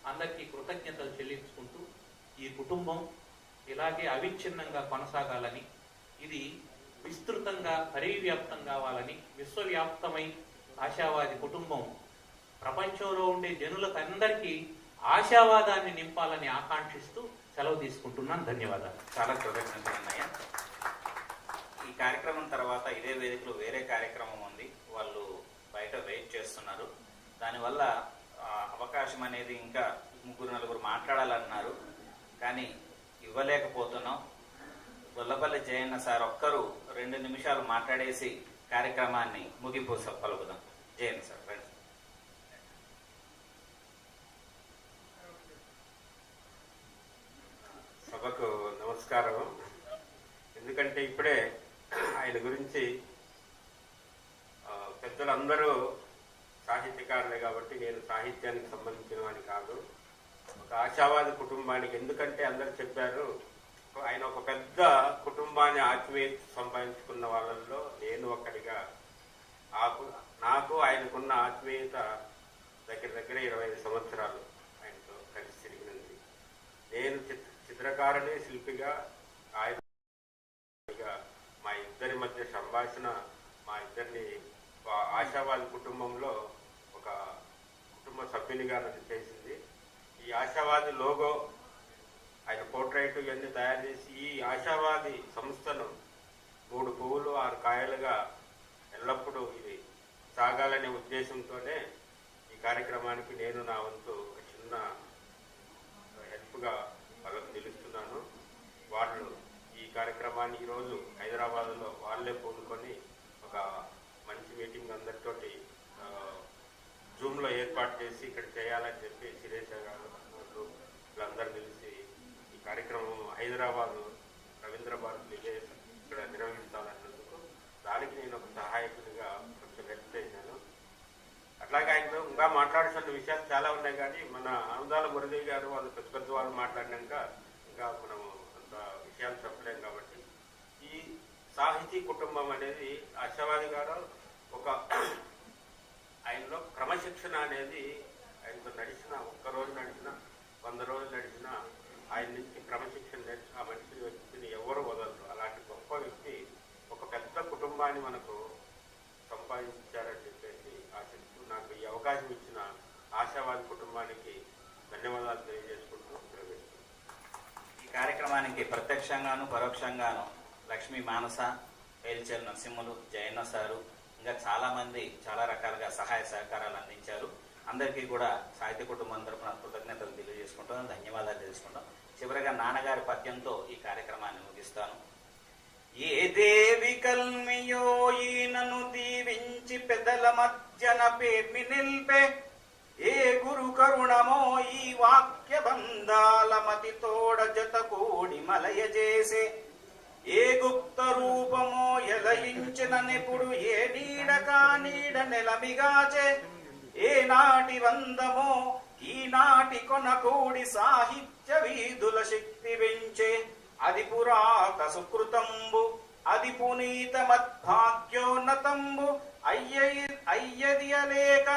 అందరికీ కృతజ్ఞతలు చెల్లించుకుంటూ ఈ కుటుంబం ఇలాగే అవిచ్ఛిన్నంగా కొనసాగాలని, ఇది విస్తృతంగా పరివ్యాప్తం కావాలని, విశ్వవ్యాప్తమై ఆశావాది కుటుంబం ప్రపంచంలో ఉండే జనులకు అందరికీ ఆశావాదాన్ని నింపాలని ఆకాంక్షిస్తూ సెలవు తీసుకుంటున్నాను. ధన్యవాదాలు. చాలా కృతజ్ఞతలు అన్నయ్య. ఈ కార్యక్రమం తర్వాత ఇదే వేదికలో వేరే కార్యక్రమం ఉంది, వాళ్ళు బయట వెయిట్ చేస్తున్నారు. దానివల్ల అవకాశం అనేది ఇంకా 3-4 మాట్లాడాలన్నారు, కానీ ఇవ్వలేకపోతున్నాం. గొల్లపల్లి జయన్న సార్ ఒక్కరు 2 నిమిషాలు మాట్లాడేసి కార్యక్రమాన్ని ముగింపు పలుకుదాం. జయన్న సార్ రండి. సభకు నమస్కారం. ఎందుకంటే ఇప్పుడే ఆయన గురించి పెద్దలందరూ సాహిత్యకారులే కాబట్టి నేను సాహిత్యానికి సంబంధించిన వాడిని కాదు. ఒక ఆశావాది కుటుంబానికి, ఎందుకంటే అందరూ చెప్పారు ఆయన ఒక పెద్ద కుటుంబాన్ని ఆత్మీయత సంపాదించుకున్న వాళ్ళల్లో నేను ఒకరిగా, నాకు ఆయనకున్న ఆత్మీయత దగ్గర 25 సంవత్సరాలు ఆయనతో కలిసి తిరిగినది. నేను చిత్రకారుని, శిల్పిగా, ఆయన మా ఇద్దరి మధ్య సంభాషణ మా ఇద్దరిని ఆశావాది కుటుంబంలో ఒక కుటుంబ సభ్యునిగా నన్ను చేసింది. ఈ ఆశావాది లోగో, ఆయన పోర్ట్రైట్ ఇవన్నీ తయారు చేసి ఈ ఆశావాది సంస్థను 3 పువ్వులు 6 కాయలుగా ఎల్లప్పుడూ ఇది సాగాలనే ఉద్దేశంతోనే ఈ కార్యక్రమానికి నేను నా వంతు ఒక చిన్న హెల్ప్గా వాళ్ళకు నిలుస్తున్నాను. వాళ్ళు ఈ కార్యక్రమాన్ని ఈరోజు హైదరాబాద్లో వాళ్ళే పూనుకొని ఒక మంచి మీటింగ్ అందరితోటి జూమ్లో ఏర్పాటు చేసి ఇక్కడ చేయాలని చెప్పి శిరీష గారు వీళ్ళందరూ కలిసి ఈ కార్యక్రమం హైదరాబాద్ రవీంద్ర భారతి ఇక్కడ నిర్వహించాలన్నందుకు దానికి నేను ఒక సహాయకునిగా కొంచెం హెల్ప్ చేశాను. అట్లాగే ఆయనతో ఇంకా మాట్లాడాల్సిన విషయాలు చాలా ఉన్నాయి, కానీ మన ఆనందాల మురళి గారు వాళ్ళు పెద్ద వాళ్ళు మాట్లాడినాక ఇంకా మనము అంత విషయాలు చెప్పలేం. కాబట్టి ఈ సాహితీ కుటుంబం అనేది ఆశావాది గారు ఒక ఆయనలో క్రమశిక్షణ అనేది ఆయనతో నడిచిన ఒక్కరోజు నడిచిన 100 రోజులు నడిచిన ఆయన నుంచి క్రమశిక్షణ నేర్చు ఆ మనిషి వ్యక్తిని ఎవరు వదలరు. అలాంటి గొప్ప వ్యక్తి ఒక పెద్ద కుటుంబాన్ని మనకు సంపాదించారని చెప్పేసి ఆశిస్తూ నాకు ఈ అవకాశం ఇచ్చిన ఆశావాది కుటుంబానికి ధన్యవాదాలు తెలియజేసుకుంటూ ప్రవేశిస్తున్నాను. ఈ కార్యక్రమానికి ప్రత్యక్షంగాను పరోక్షంగాను లక్ష్మీ మానస, ఏల్చెల్ నరసింహులు, జయన్న సారు, ఇంకా చాలా మంది చాలా రకాలుగా సహాయ సహకారాలు అందించారు. అందరికీ కూడా సాహిత్య కుటుంబం తరపున కృతజ్ఞతలు తెలియజేసుకుంటాం, ధన్యవాదాలు తెలుసుకుంటాం. చివరిగా నాన్నగారి పద్యంతో ఈ కార్యక్రమాన్ని ముగిస్తాను. ఏ దేవి కల్మియో ఈనను దీవించి పెద్దల మధ్యన పేర్మి నిల్పే, ఏ గురు కరుణమో ఈ వాక్య బంధాల మతి తోడ జత కూడి మలయ చేసే, ఏ గుప్త రూపమో ఎలయించిన నిపుడు ఏ నీడకా నీడ నెలమిగాచే, ఏ నాటి వందమో ఈనాటి కొనకూడి సాహిత్య వీధుల శక్తి పెంచే, అది పురాత సుకృతంబు అది పునీత మద్భాగ్యోన్నతంబు అయ్యది అలేక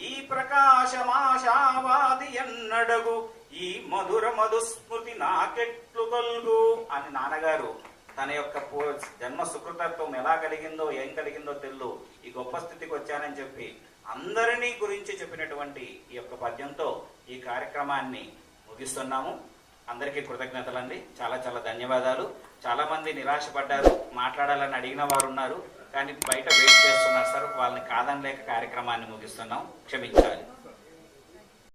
ఈ ప్రకాశమాశావాది ఎన్నడగు ఈ మధుర మధుస్మృతి నాకెట్లు కలుగు అని నాన్నగారు తన యొక్క జన్మ సుకృతత్వం ఎలా కలిగిందో ఏం కలిగిందో తెలు ఈ గొప్ప స్థితికి వచ్చానని చెప్పి అందరినీ గురించి చెప్పినటువంటి ఈ యొక్క పద్యంతో ఈ కార్యక్రమాన్ని ముగిస్తున్నాము. అందరికీ కృతజ్ఞతలండి. చాలా చాలా ధన్యవాదాలు. చాలా మంది నిరాశపడ్డారు, మాట్లాడాలని అడిగిన వారు ఉన్నారు, కానీ బయట వెయిట్ చేస్తున్నారు సార్. వాళ్ళని కాదనలేక కార్యక్రమాన్ని ముగిస్తున్నాం, క్షమించాలి.